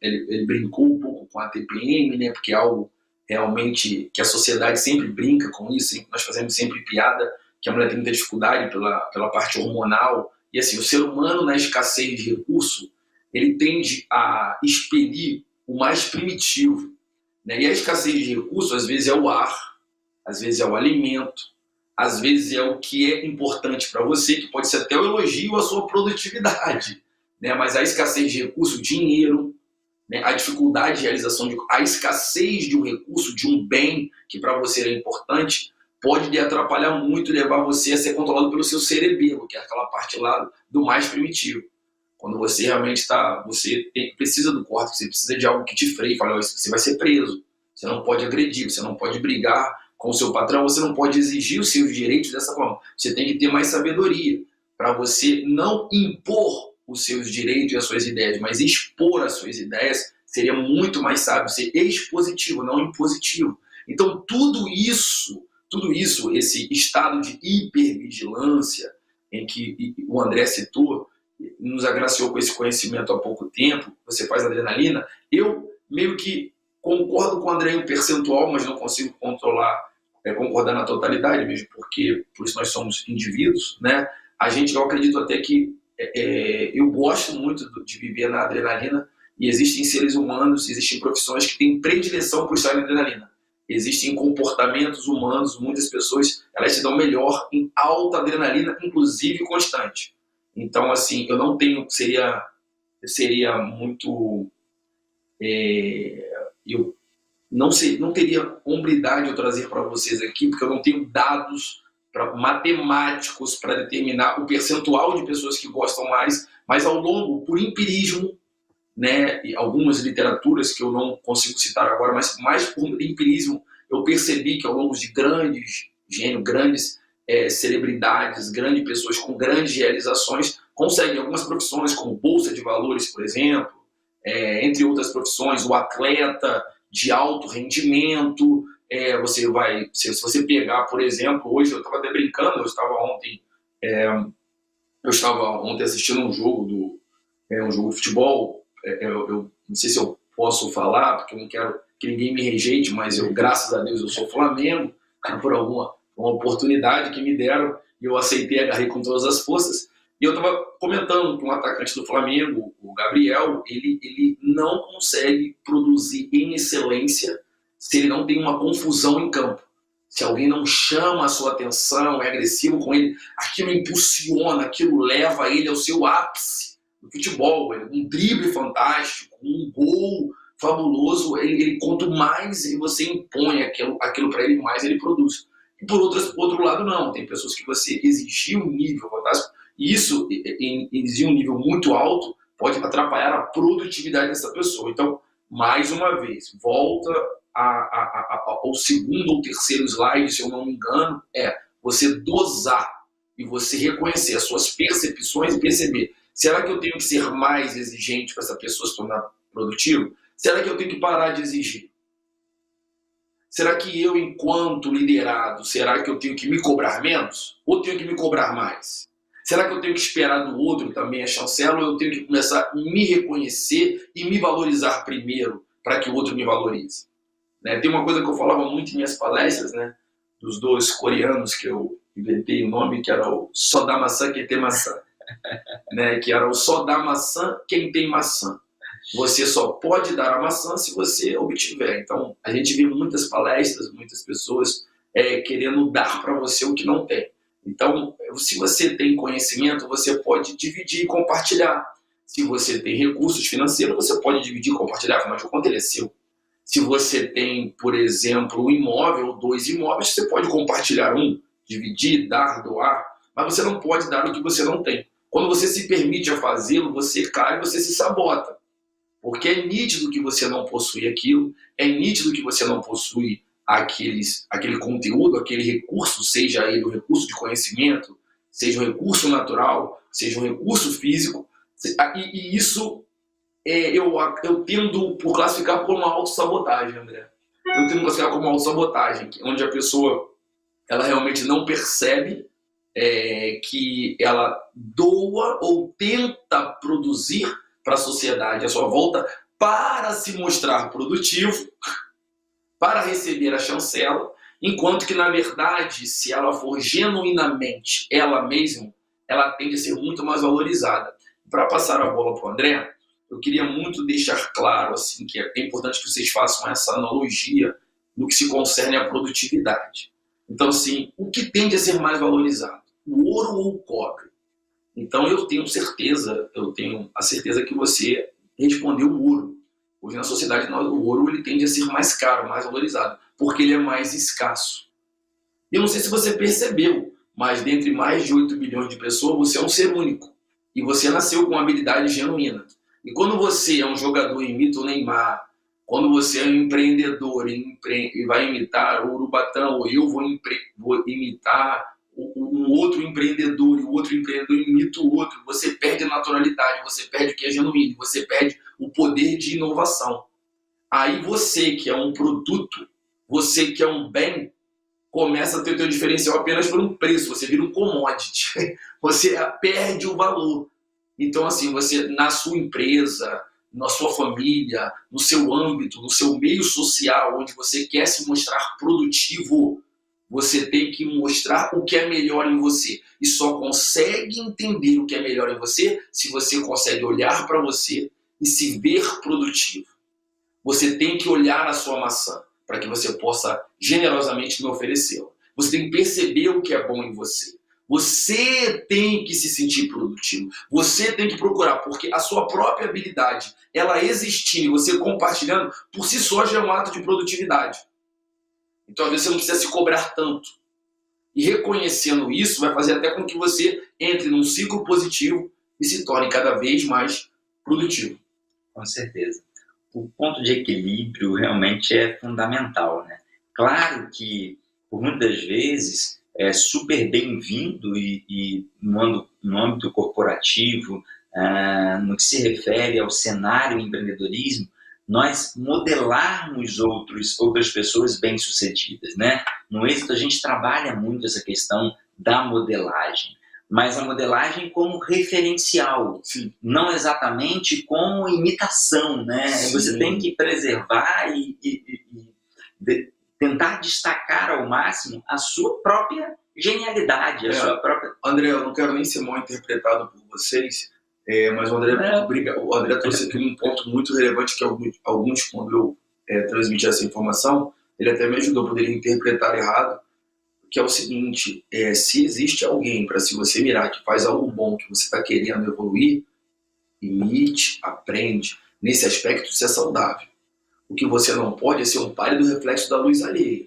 ele brincou um pouco com a TPM, né? Porque é algo realmente que a sociedade sempre brinca com isso, nós fazemos sempre piada que a mulher tem muita dificuldade pela parte hormonal. E assim, o ser humano, na escassez de recurso, ele tende a expelir o mais primitivo, né? E a escassez de recurso, às vezes, é o ar, às vezes é o alimento, às vezes é o que é importante para você, que pode ser até o elogio à sua produtividade, né? Mas a escassez de recurso, dinheiro, né? A dificuldade de realização, a escassez de um recurso, de um bem que para você é importante, pode lhe atrapalhar muito e levar você a ser controlado pelo seu cerebelo, que é aquela parte lá do mais primitivo. Quando você realmente precisa do córtex, você precisa de algo que te freie, fala, você vai ser preso, você não pode agredir, você não pode brigar com o seu patrão, você não pode exigir os seus direitos dessa forma. Você tem que ter mais sabedoria para você não impor os seus direitos e as suas ideias, mas expor as suas ideias. Seria muito mais sábio ser expositivo, não impositivo. Então tudo isso, esse estado de hipervigilância em que o André citou, nos agraciou com esse conhecimento há pouco tempo, você faz adrenalina, eu meio que concordo com o André em percentual, mas não consigo concordar na totalidade, mesmo porque por isso nós somos indivíduos, né? Eu acredito até que eu gosto muito de viver na adrenalina, e existem seres humanos, existem profissões que têm predileção por estar na adrenalina. Existem comportamentos humanos, muitas pessoas, elas se dão melhor em alta adrenalina, inclusive constante. Então, assim, eu não tenho, seria muito, eu não teria hombridade eu trazer para vocês aqui, porque eu não tenho dados matemáticos para determinar o percentual de pessoas que gostam mais, mas ao longo, por empirismo, né, e algumas literaturas que eu não consigo citar agora, mas mais por empirismo, eu percebi que ao longo de grandes celebridades, grandes pessoas com grandes realizações, conseguem algumas profissões, como bolsa de valores, por exemplo, entre outras profissões, o atleta de alto rendimento, se você pegar, por exemplo, hoje eu estava até brincando, eu estava ontem assistindo um jogo de futebol. Eu não sei se eu posso falar, porque eu não quero que ninguém me rejeite, mas graças a Deus, eu sou Flamengo, por uma oportunidade que me deram, e eu aceitei, agarrei com todas as forças. E eu estava comentando que um atacante do Flamengo, o Gabriel, ele não consegue produzir em excelência se ele não tem uma confusão em campo. Se alguém não chama a sua atenção, é agressivo com ele, aquilo impulsiona, aquilo leva ele ao seu ápice no futebol. Um drible fantástico, um gol fabuloso, quanto mais você impõe aquilo para ele, mais ele produz. E por outro lado, não. Tem pessoas que você exigir um nível fantástico, e isso, exigir um nível muito alto, pode atrapalhar a produtividade dessa pessoa. Então, mais uma vez, volta ao segundo ou terceiro slide, se eu não me engano, você dosar e você reconhecer as suas percepções e perceber, será que eu tenho que ser mais exigente para essa pessoa se tornar produtiva? Será que eu tenho que parar de exigir? Será que eu, enquanto liderado, será que eu tenho que me cobrar menos? Ou tenho que me cobrar mais? Será que eu tenho que esperar do outro também a chancela, ou eu tenho que começar a me reconhecer e me valorizar primeiro para que o outro me valorize? Né? Tem uma coisa que eu falava muito em minhas palestras, né? Dos dois coreanos que eu inventei o nome, que era o só dá maçã quem tem maçã. Né? Que era o só dá maçã quem tem maçã. Você só pode dar a maçã se você obtiver. Então, a gente vê muitas palestras, muitas pessoas querendo dar para você o que não tem. Então, se você tem conhecimento, você pode dividir e compartilhar. Se você tem recursos financeiros, você pode dividir e compartilhar, afinal de contas, ele é seu. Se você tem, por exemplo, um imóvel ou 2 imóveis, você pode compartilhar um, dividir, dar, doar, mas você não pode dar o que você não tem. Quando você se permite a fazê-lo, você cai e você se sabota. Porque é nítido que você não possui aquilo, é nítido que você não possui aquele conteúdo, aquele recurso, seja ele o recurso de conhecimento, seja um recurso natural, seja um recurso físico, e isso eu tendo por classificar como uma autossabotagem, André. Eu tendo por classificar como uma autossabotagem, onde a pessoa ela realmente não percebe que ela doa ou tenta produzir para a sociedade à sua volta para se mostrar produtivo, para receber a chancela, enquanto que, na verdade, se ela for genuinamente ela mesma, ela tende a ser muito mais valorizada. Para passar a bola para o André, eu queria muito deixar claro assim, que é importante que vocês façam essa analogia no que se concerne à produtividade. Então, assim, o que tende a ser mais valorizado? O ouro ou o cobre? Então, eu tenho a certeza que você respondeu o ouro. Hoje, na sociedade, o ouro ele tende a ser mais caro, mais valorizado, porque ele é mais escasso. Eu não sei se você percebeu, mas dentre mais de 8 bilhões de pessoas, você é um ser único. E você nasceu com uma habilidade genuína. E quando você é um jogador e imita o Neymar, quando você é um empreendedor e vai imitar o Urubatão, ou eu vou imitar um outro empreendedor, e o outro empreendedor imita o outro, você perde a naturalidade, você perde o que é genuíno, você perde o poder de inovação. Aí você, que é um produto, você que é um bem, começa a ter o teu diferencial apenas por um preço, você vira um commodity, você perde o valor. Então, assim, você, na sua empresa, na sua família, no seu âmbito, no seu meio social, onde você quer se mostrar produtivo, você tem que mostrar o que é melhor em você. E só consegue entender o que é melhor em você se você consegue olhar para você e se ver produtivo. Você tem que olhar a sua maçã para que você possa generosamente me oferecê-la. Você tem que perceber o que é bom em você. Você tem que se sentir produtivo. Você tem que procurar, porque a sua própria habilidade, ela existindo e você compartilhando, por si só já é um ato de produtividade. Então, às vezes, você não precisa se cobrar tanto. E reconhecendo isso, vai fazer até com que você entre num ciclo positivo e se torne cada vez mais produtivo. Com certeza. O ponto de equilíbrio realmente é fundamental, né? Claro que, por muitas vezes, é super bem-vindo e no âmbito corporativo, no que se refere ao cenário empreendedorismo, nós modelarmos outras pessoas bem-sucedidas, né? No êxito, a gente trabalha muito essa questão da modelagem, mas a modelagem como referencial, Sim. não exatamente como imitação, né? Sim. Você tem que preservar e tentar destacar ao máximo a sua própria genialidade, a sua própria... André, eu não quero nem ser mal interpretado por vocês, mas o André trouxe aqui um ponto muito relevante que alguns, quando eu transmiti essa informação, ele até me ajudou, poderia interpretar errado, que é o seguinte, se existe alguém para se você mirar que faz algo bom, que você está querendo evoluir, imite, aprende. Nesse aspecto, isso é saudável. O que você não pode é ser um pálido reflexo da luz alheia.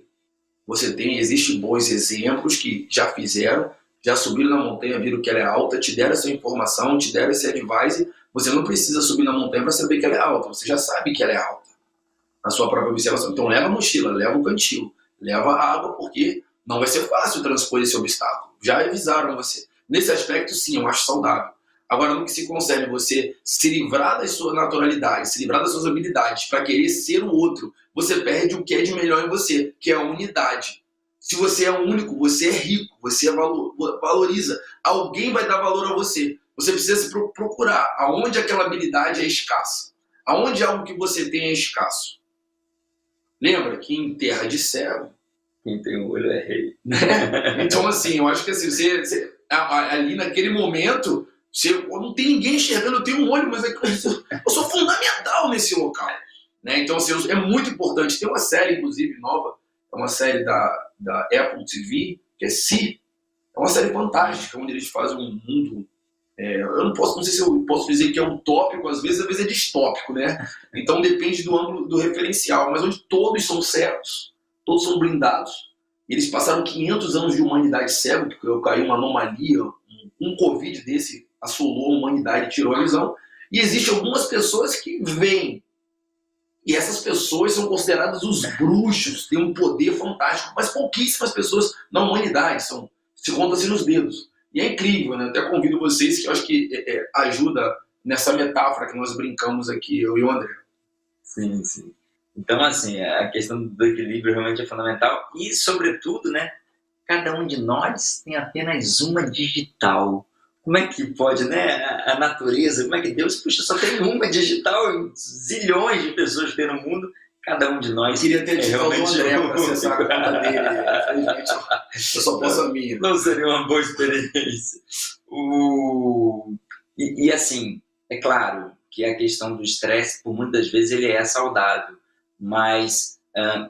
Existem bons exemplos que já fizeram, já subiram na montanha, viram que ela é alta, te deram essa informação, te deram esse advice. Você não precisa subir na montanha para saber que ela é alta, você já sabe que ela é alta, na sua própria observação. Então leva a mochila, leva o cantil, leva a água, porque não vai ser fácil transpor esse obstáculo. Já avisaram você. Nesse aspecto, sim, eu acho saudável. Agora, no que se concerne você se livrar da sua naturalidade, se livrar das suas habilidades para querer ser o outro, você perde o que é de melhor em você, que é a unidade. Se você é único, você é rico, você valoriza. Alguém vai dar valor a você. Você precisa se procurar aonde aquela habilidade é escassa. Aonde algo que você tem é escasso. Lembra que em terra de cego, quem tem o olho é rei. Então, assim, eu acho que assim, você ali naquele momento, não tem ninguém enxergando, eu tenho um olho, mas eu sou fundamental nesse local. Né? Então, assim, é muito importante. Tem uma série, inclusive, nova, é uma série da Apple TV, que é Si. É uma série fantástica, onde eles fazem um mundo... não sei se eu posso dizer que é utópico, às vezes é distópico, né? Então depende do ângulo do referencial, mas onde todos são cegos, todos são blindados. Eles passaram 500 anos de humanidade cego, porque caiu uma anomalia, um Covid desse assolou a humanidade, tirou a visão. E existem algumas pessoas que veem. E essas pessoas são consideradas os bruxos, têm um poder fantástico, mas pouquíssimas pessoas na humanidade, se contam-se nos dedos. E é incrível, né? Até convido vocês, que eu acho que ajuda nessa metáfora que nós brincamos aqui, eu e o André. Sim, sim. Então, assim, a questão do equilíbrio realmente é fundamental e, sobretudo, né, cada um de nós tem apenas uma digital. Como é que pode, né? A natureza, como é que Deus, puxa, só tem uma digital, zilhões de pessoas tem no mundo, cada um de nós. Eu queria ter digital do realmente André para acessar a conta dele. Infelizmente, eu só posso a minha. Não seria uma boa experiência. E assim, é claro que a questão do estresse, por muitas vezes, ele é saudável, mas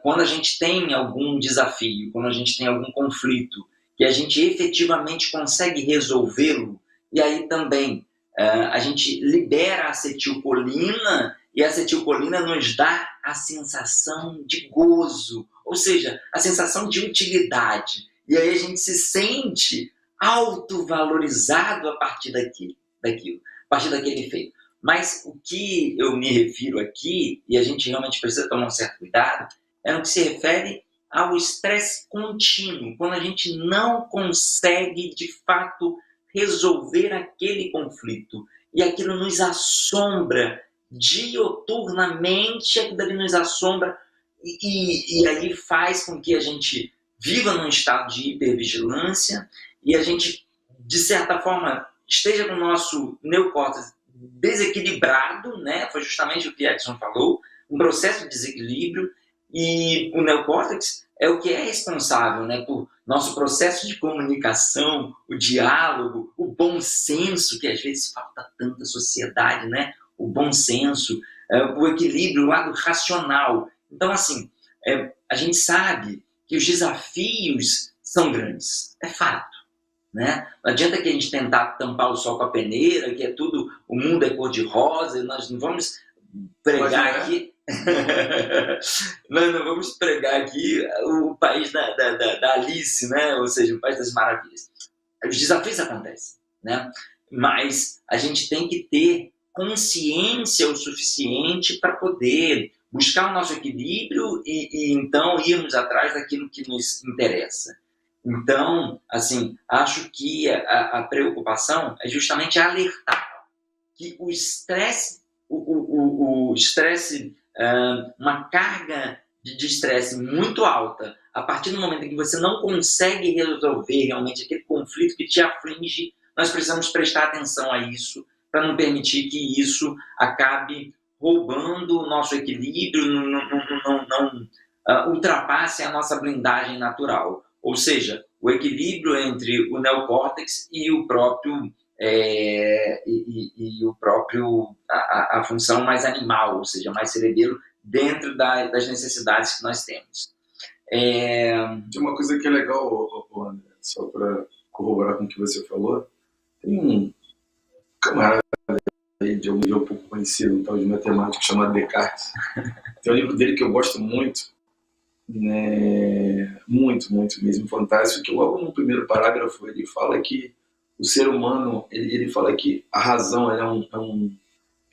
quando a gente tem algum desafio, quando a gente tem algum conflito, que a gente efetivamente consegue resolvê-lo, e aí também a gente libera a acetilcolina, e a acetilcolina nos dá a sensação de gozo, ou seja, a sensação de utilidade. E aí a gente se sente autovalorizado a partir daquilo, a partir daquele efeito. Mas o que eu me refiro aqui, e a gente realmente precisa tomar um certo cuidado, é no que se refere ao estresse contínuo, quando a gente não consegue, de fato, resolver aquele conflito. E aquilo nos assombra dioturnamente, aquilo ali nos assombra, e aí faz com que a gente viva num estado de hipervigilância, e a gente, de certa forma, esteja com o nosso neocórtex desequilibrado, né? Foi justamente o que Edson falou, um processo de desequilíbrio, e o neocórtex é o que é responsável, né, por nosso processo de comunicação, o diálogo, o bom senso, que às vezes falta tanto à sociedade, né? O bom senso, o equilíbrio, o lado racional. Então, assim, a gente sabe que os desafios são grandes, é fato, né? Não adianta que a gente tentar tampar o sol com a peneira, que é tudo, o mundo é cor-de-rosa, nós não vamos pregar aqui... Nós não vamos pregar aqui o país da Alice, né? Ou seja, o país das maravilhas. Os desafios acontecem, né? Mas a gente tem que ter consciência o suficiente para poder buscar o nosso equilíbrio e então irmos atrás daquilo que nos interessa. Então, assim, acho que a preocupação é justamente alertar que o estresse, o estresse, uma carga de estresse muito alta, a partir do momento em que você não consegue resolver realmente aquele conflito que te aflige, nós precisamos prestar atenção a isso, para não permitir que isso acabe roubando o nosso equilíbrio, não ultrapasse a nossa blindagem natural. Ou seja, o equilíbrio entre o neocórtex e o próprio a função mais animal, ou seja, mais cerebelo, dentro das necessidades que nós temos. Tem uma coisa que é legal, André, só para corroborar com o que você falou. Tem um camarada aí de um pouco conhecido, um tal de matemático chamado Descartes. Tem um livro dele que eu gosto muito, né? Muito mesmo, fantástico, que logo no primeiro parágrafo ele fala que o ser humano, ele fala que a razão é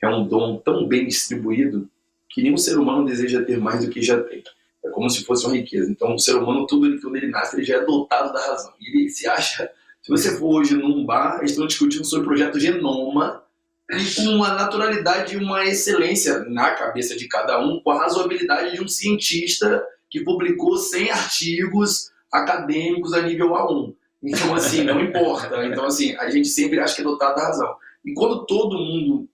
um dom tão bem distribuído que nenhum ser humano deseja ter mais do que já tem. É como se fosse uma riqueza. Então, o ser humano, quando ele nasce, ele já é dotado da razão. E ele se acha... Se você for hoje num bar, eles estão discutindo sobre o projeto Genoma, e com uma naturalidade e uma excelência na cabeça de cada um, com a razoabilidade de um cientista que publicou 100 artigos acadêmicos a nível A1. Então, assim, não importa. Então, assim, a gente sempre acha que é dotado da razão. E quando todo mundo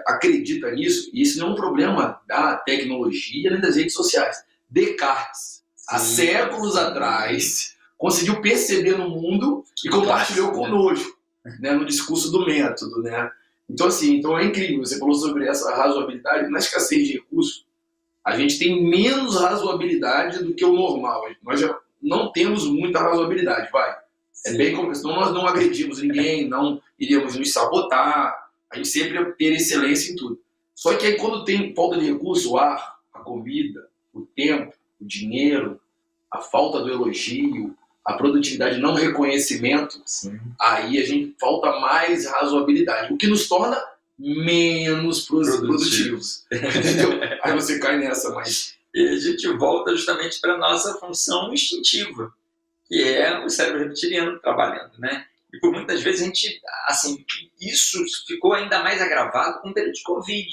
acredita nisso, e isso não é um problema da tecnologia nem das redes sociais. Descartes, há séculos atrás, conseguiu perceber no mundo e compartilhou conosco, né, no discurso do método, né? Então, assim, é incrível. Você falou sobre essa razoabilidade. Na escassez de recursos, a gente tem menos razoabilidade do que o normal. Nós já não temos muita razoabilidade, vai. É bem como, senão nós não agredimos ninguém, não iríamos nos sabotar. A gente sempre ia ter excelência em tudo. Só que aí quando tem falta de recurso, o ar, a comida, o tempo, o dinheiro, a falta do elogio, a produtividade, não reconhecimento, sim, aí a gente falta mais razoabilidade, o que nos torna menos produtivos. Entendeu? Aí você cai nessa, mas... E a gente volta justamente para a nossa função instintiva, que é o cérebro reptiliano trabalhando, né? E por muitas vezes a gente, assim, isso ficou ainda mais agravado com o período de Covid,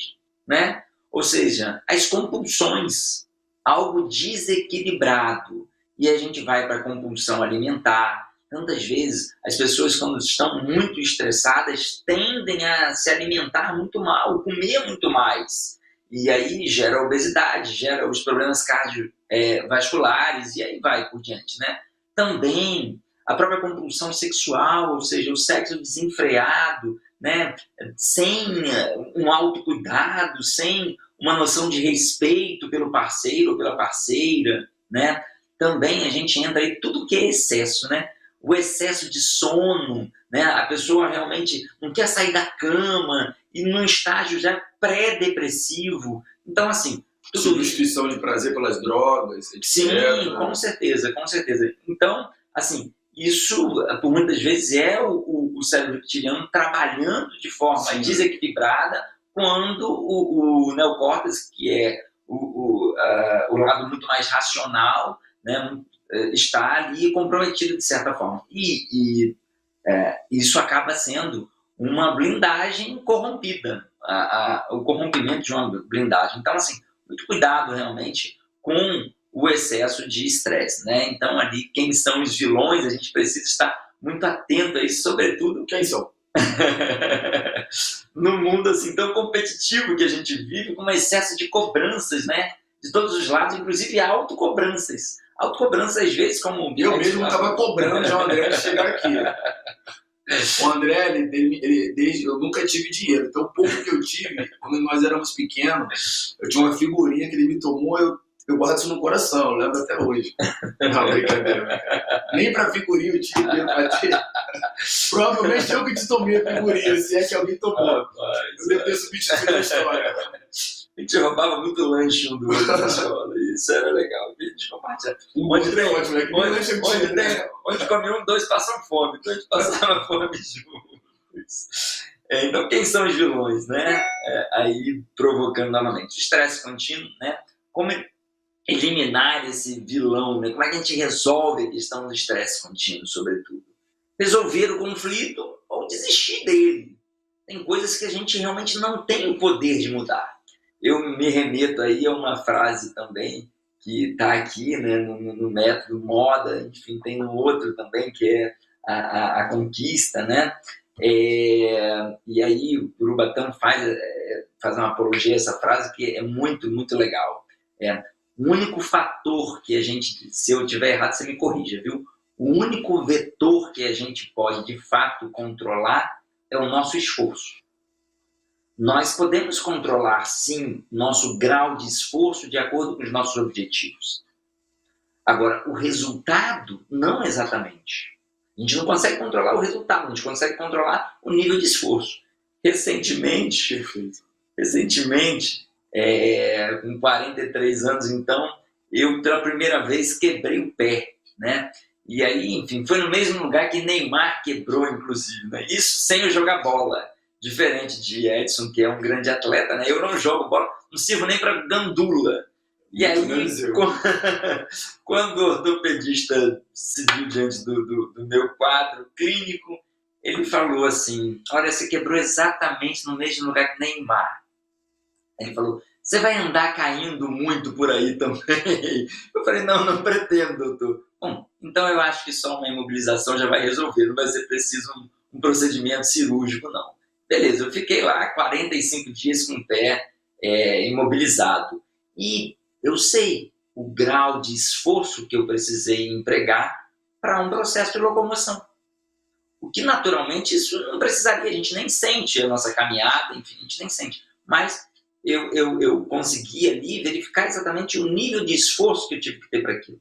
né? Ou seja, as compulsões, algo desequilibrado. e a gente vai para a compulsão alimentar. Tantas vezes, as pessoas, quando estão muito estressadas, tendem a se alimentar muito mal, comer muito mais. E aí gera obesidade, gera os problemas cardiovasculares, e aí vai por diante, né? Também a própria compulsão sexual, ou seja, o sexo desenfreado, né? Sem um autocuidado, sem uma noção de respeito pelo parceiro ou pela parceira, né? Também a gente entra aí tudo que é excesso, né? O excesso de sono, né? A pessoa realmente não quer sair da cama e num estágio já pré-depressivo. Então, assim... Substituição de prazer pelas drogas, etc. Sim, com certeza, com certeza. Então, assim, isso, por muitas vezes, é o cérebro reptiliano trabalhando de forma desequilibrada quando o neocórtex, que é o lado muito mais racional, né, está ali comprometido de certa forma. E isso acaba sendo uma blindagem corrompida, o corrompimento de uma blindagem. Então, assim, muito cuidado realmente com o excesso de estresse, né? Então, ali, quem são os vilões, a gente precisa estar muito atento a isso, sobretudo quem são? No mundo assim tão competitivo que a gente vive, com um excesso de cobranças, né? De todos os lados, inclusive autocobranças. Autocobranças, às vezes, como... Eu mesmo estava cobrando já o André de chegar aqui. O André, eu nunca tive dinheiro, então o pouco que eu tive, quando nós éramos pequenos, eu tinha uma figurinha que ele me tomou, eu guardo isso no coração, eu lembro até hoje. Não, brincadeira. Nem pra figurinha eu tive dinheiro pra ter. Provavelmente eu que te tomei a figurinha, se é que alguém tomou. Eu devo ter substituído a história. A gente roubava muito lanche um do outro na escola, e isso era legal, a gente compartilhava. Onde come dois passam fome, então a gente passava fome juntos. Então, quem são os vilões, né? Aí, provocando novamente. Estresse contínuo, né? Como eliminar esse vilão, né? Como é que a gente resolve a questão do estresse contínuo, sobretudo? Resolver o conflito ou desistir dele. Tem coisas que a gente realmente não tem o poder de mudar. Eu me remeto aí a uma frase também que está aqui, né, no método moda, enfim, tem no outro também, que é a conquista, né? E aí o Urubatã faz uma apologia a essa frase que é muito, muito legal. O único fator que a gente, se eu estiver errado, você me corrija, viu? O único vetor que a gente pode, de fato, controlar é o nosso esforço. Nós podemos controlar, sim, nosso grau de esforço de acordo com os nossos objetivos. Agora, o resultado, não exatamente. A gente não consegue controlar o resultado, a gente consegue controlar o nível de esforço. Recentemente, com 43 anos, então, eu, pela primeira vez, quebrei o pé, né? E aí, enfim, foi no mesmo lugar que Neymar quebrou, inclusive, né? Isso sem eu jogar bola. Diferente de Edson, que é um grande atleta, né? Eu não jogo bola, não sirvo nem para gandula. E aí, quando o ortopedista se viu diante do meu quadro clínico, ele falou assim: olha, você quebrou exatamente no mesmo lugar que Neymar. Ele falou: você vai andar caindo muito por aí também? Eu falei: não pretendo, doutor. Bom, então eu acho que só uma imobilização já vai resolver, não vai ser preciso um procedimento cirúrgico, não. Beleza, eu fiquei lá 45 dias com o pé imobilizado. E eu sei o grau de esforço que eu precisei empregar para um processo de locomoção. O que, naturalmente, isso não precisaria, a gente nem sente a nossa caminhada, enfim, a gente nem sente. Mas eu consegui ali verificar exatamente o nível de esforço que eu tive que ter para aquilo.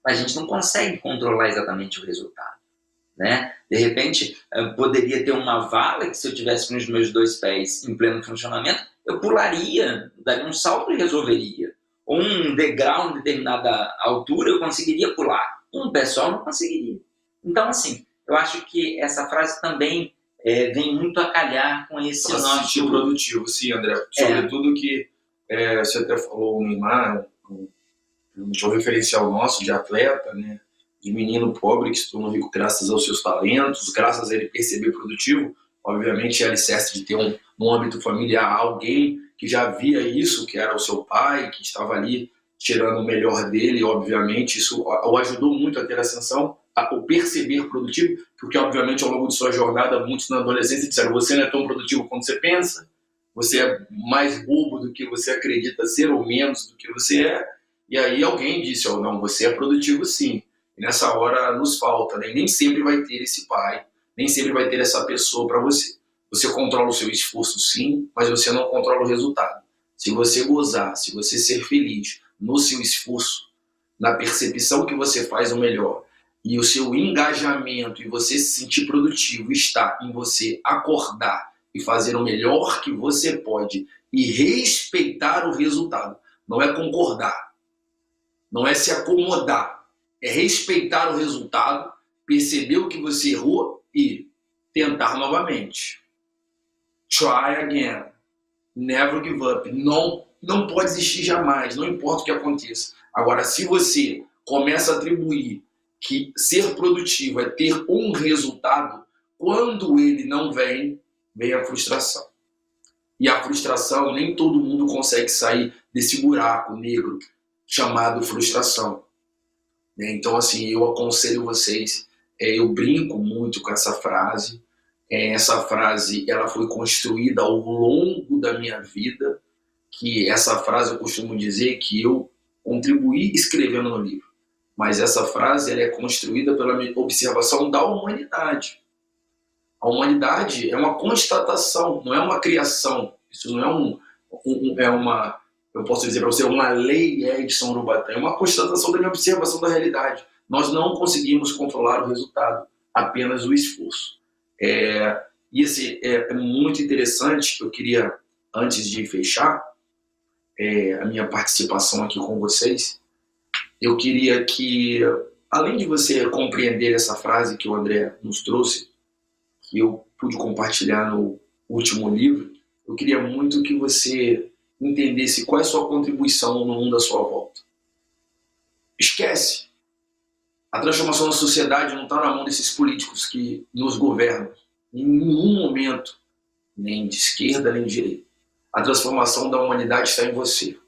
Mas a gente não consegue controlar exatamente o resultado. Né? De repente, poderia ter uma vala que, se eu tivesse com os meus dois pés em pleno funcionamento, eu pularia, daria um salto e resolveria. Ou um degrau em determinada altura eu conseguiria pular. Um pé só não conseguiria. Então, assim, eu acho que essa frase também vem muito a calhar com esse nosso... produtivo, sim, André. Sobretudo que você até falou o Neymar, um referencial nosso de atleta, né? De menino pobre que se tornou rico graças aos seus talentos, graças a ele perceber produtivo. Obviamente é alicerce de ter no âmbito familiar alguém que já via isso, que era o seu pai, que estava ali tirando o melhor dele, obviamente, isso o ajudou muito a ter ascensão, o perceber produtivo, porque, obviamente, ao longo de sua jornada, muitos na adolescência disseram: você não é tão produtivo quanto você pensa, você é mais bobo do que você acredita ser, ou menos do que você é. E aí alguém disse: oh, não, você é produtivo sim. E nessa hora nos falta, né? Nem sempre vai ter esse pai, nem sempre vai ter essa pessoa para você. Você controla o seu esforço sim, mas você não controla o resultado. Se você gozar, se você ser feliz no seu esforço, na percepção que você faz o melhor, e o seu engajamento e você se sentir produtivo está em você acordar e fazer o melhor que você pode e respeitar o resultado. Não é concordar, não é se acomodar, é respeitar o resultado, perceber o que você errou e tentar novamente. Try again. Never give up. Não pode existir jamais, não importa o que aconteça. Agora, se você começa a atribuir que ser produtivo é ter um resultado, quando ele não vem a frustração. E a frustração, nem todo mundo consegue sair desse buraco negro chamado frustração. Então, assim, eu aconselho vocês, eu brinco muito com essa frase. Essa frase ela foi construída ao longo da minha vida, que essa frase eu costumo dizer que eu contribuí escrevendo no livro. Mas essa frase ela é construída pela minha observação da humanidade. A humanidade é uma constatação, não é uma criação. Isso não é uma, eu posso dizer para você, uma lei Edson Urubatã. É uma constatação da minha observação da realidade. Nós não conseguimos controlar o resultado, apenas o esforço. E esse é muito interessante. Eu queria, antes de fechar a minha participação aqui com vocês, eu queria que, além de você compreender essa frase que o André nos trouxe, que eu pude compartilhar no último livro, eu queria muito que você entendesse qual é a sua contribuição no mundo à sua volta. Esquece. A transformação da sociedade não está na mão desses políticos que nos governam. Em nenhum momento, nem de esquerda, nem de direita. A transformação da humanidade está em você.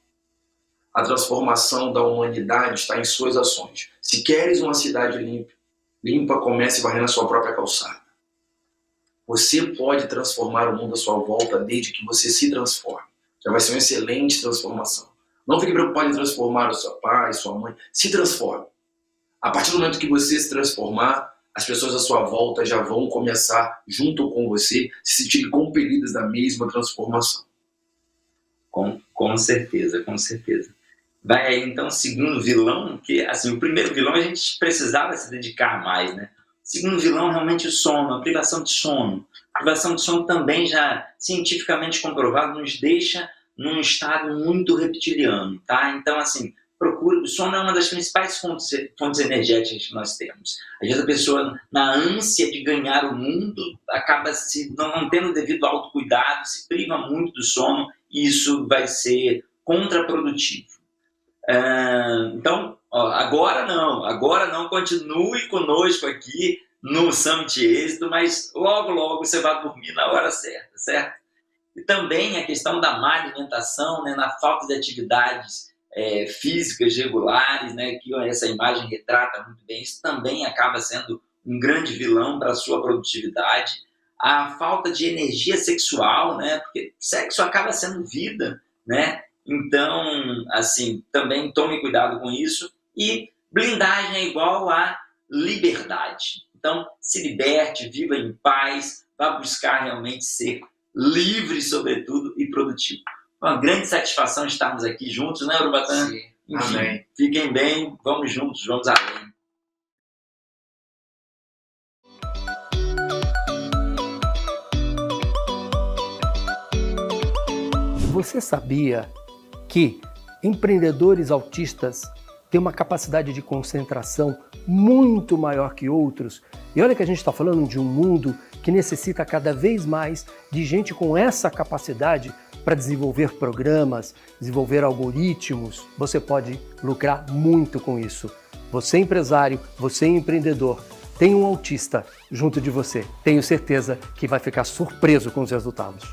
A transformação da humanidade está em suas ações. Se queres uma cidade limpa, comece varrendo a sua própria calçada. Você pode transformar o mundo à sua volta desde que você se transforme. Já vai ser uma excelente transformação. Não fique preocupado em transformar o seu pai, sua mãe. Se transforme. A partir do momento que você se transformar, as pessoas à sua volta já vão começar, junto com você, se sentirem compelidas da mesma transformação. Com certeza, com certeza. Vai aí, então, o segundo vilão, que, assim, o primeiro vilão a gente precisava se dedicar mais, né? O segundo vilão, realmente, o sono, a privação de sono. A privação de sono também já cientificamente comprovado nos deixa num estado muito reptiliano, tá? Então, assim, procure. O sono é uma das principais fontes energéticas que nós temos. Às vezes a pessoa, na ânsia de ganhar o mundo, acaba não tendo o devido autocuidado, se priva muito do sono, e isso vai ser contraprodutivo. Então, agora não, continue conosco aqui no Summit Êxito, mas logo você vai dormir na hora certa, certo? E também a questão da má alimentação, né, na falta de atividades físicas regulares, né, que essa imagem retrata muito bem, isso também acaba sendo um grande vilão para a sua produtividade. A falta de energia sexual, né, porque sexo acaba sendo vida, né? Então, assim, também tome cuidado com isso. E blindagem é igual a liberdade. Então, se liberte, viva em paz, vá buscar realmente ser livre, sobretudo, e produtivo. Uma grande satisfação estarmos aqui juntos, né, Urubatã? Sim. Enfim, Amém. Fiquem bem, vamos juntos, vamos além. Você sabia que empreendedores autistas têm uma capacidade de concentração muito maior que outros? E olha que a gente está falando de um mundo que necessita cada vez mais de gente com essa capacidade para desenvolver programas, desenvolver algoritmos. Você pode lucrar muito com isso. Você é empresário, você é empreendedor, tem um autista junto de você. Tenho certeza que vai ficar surpreso com os resultados.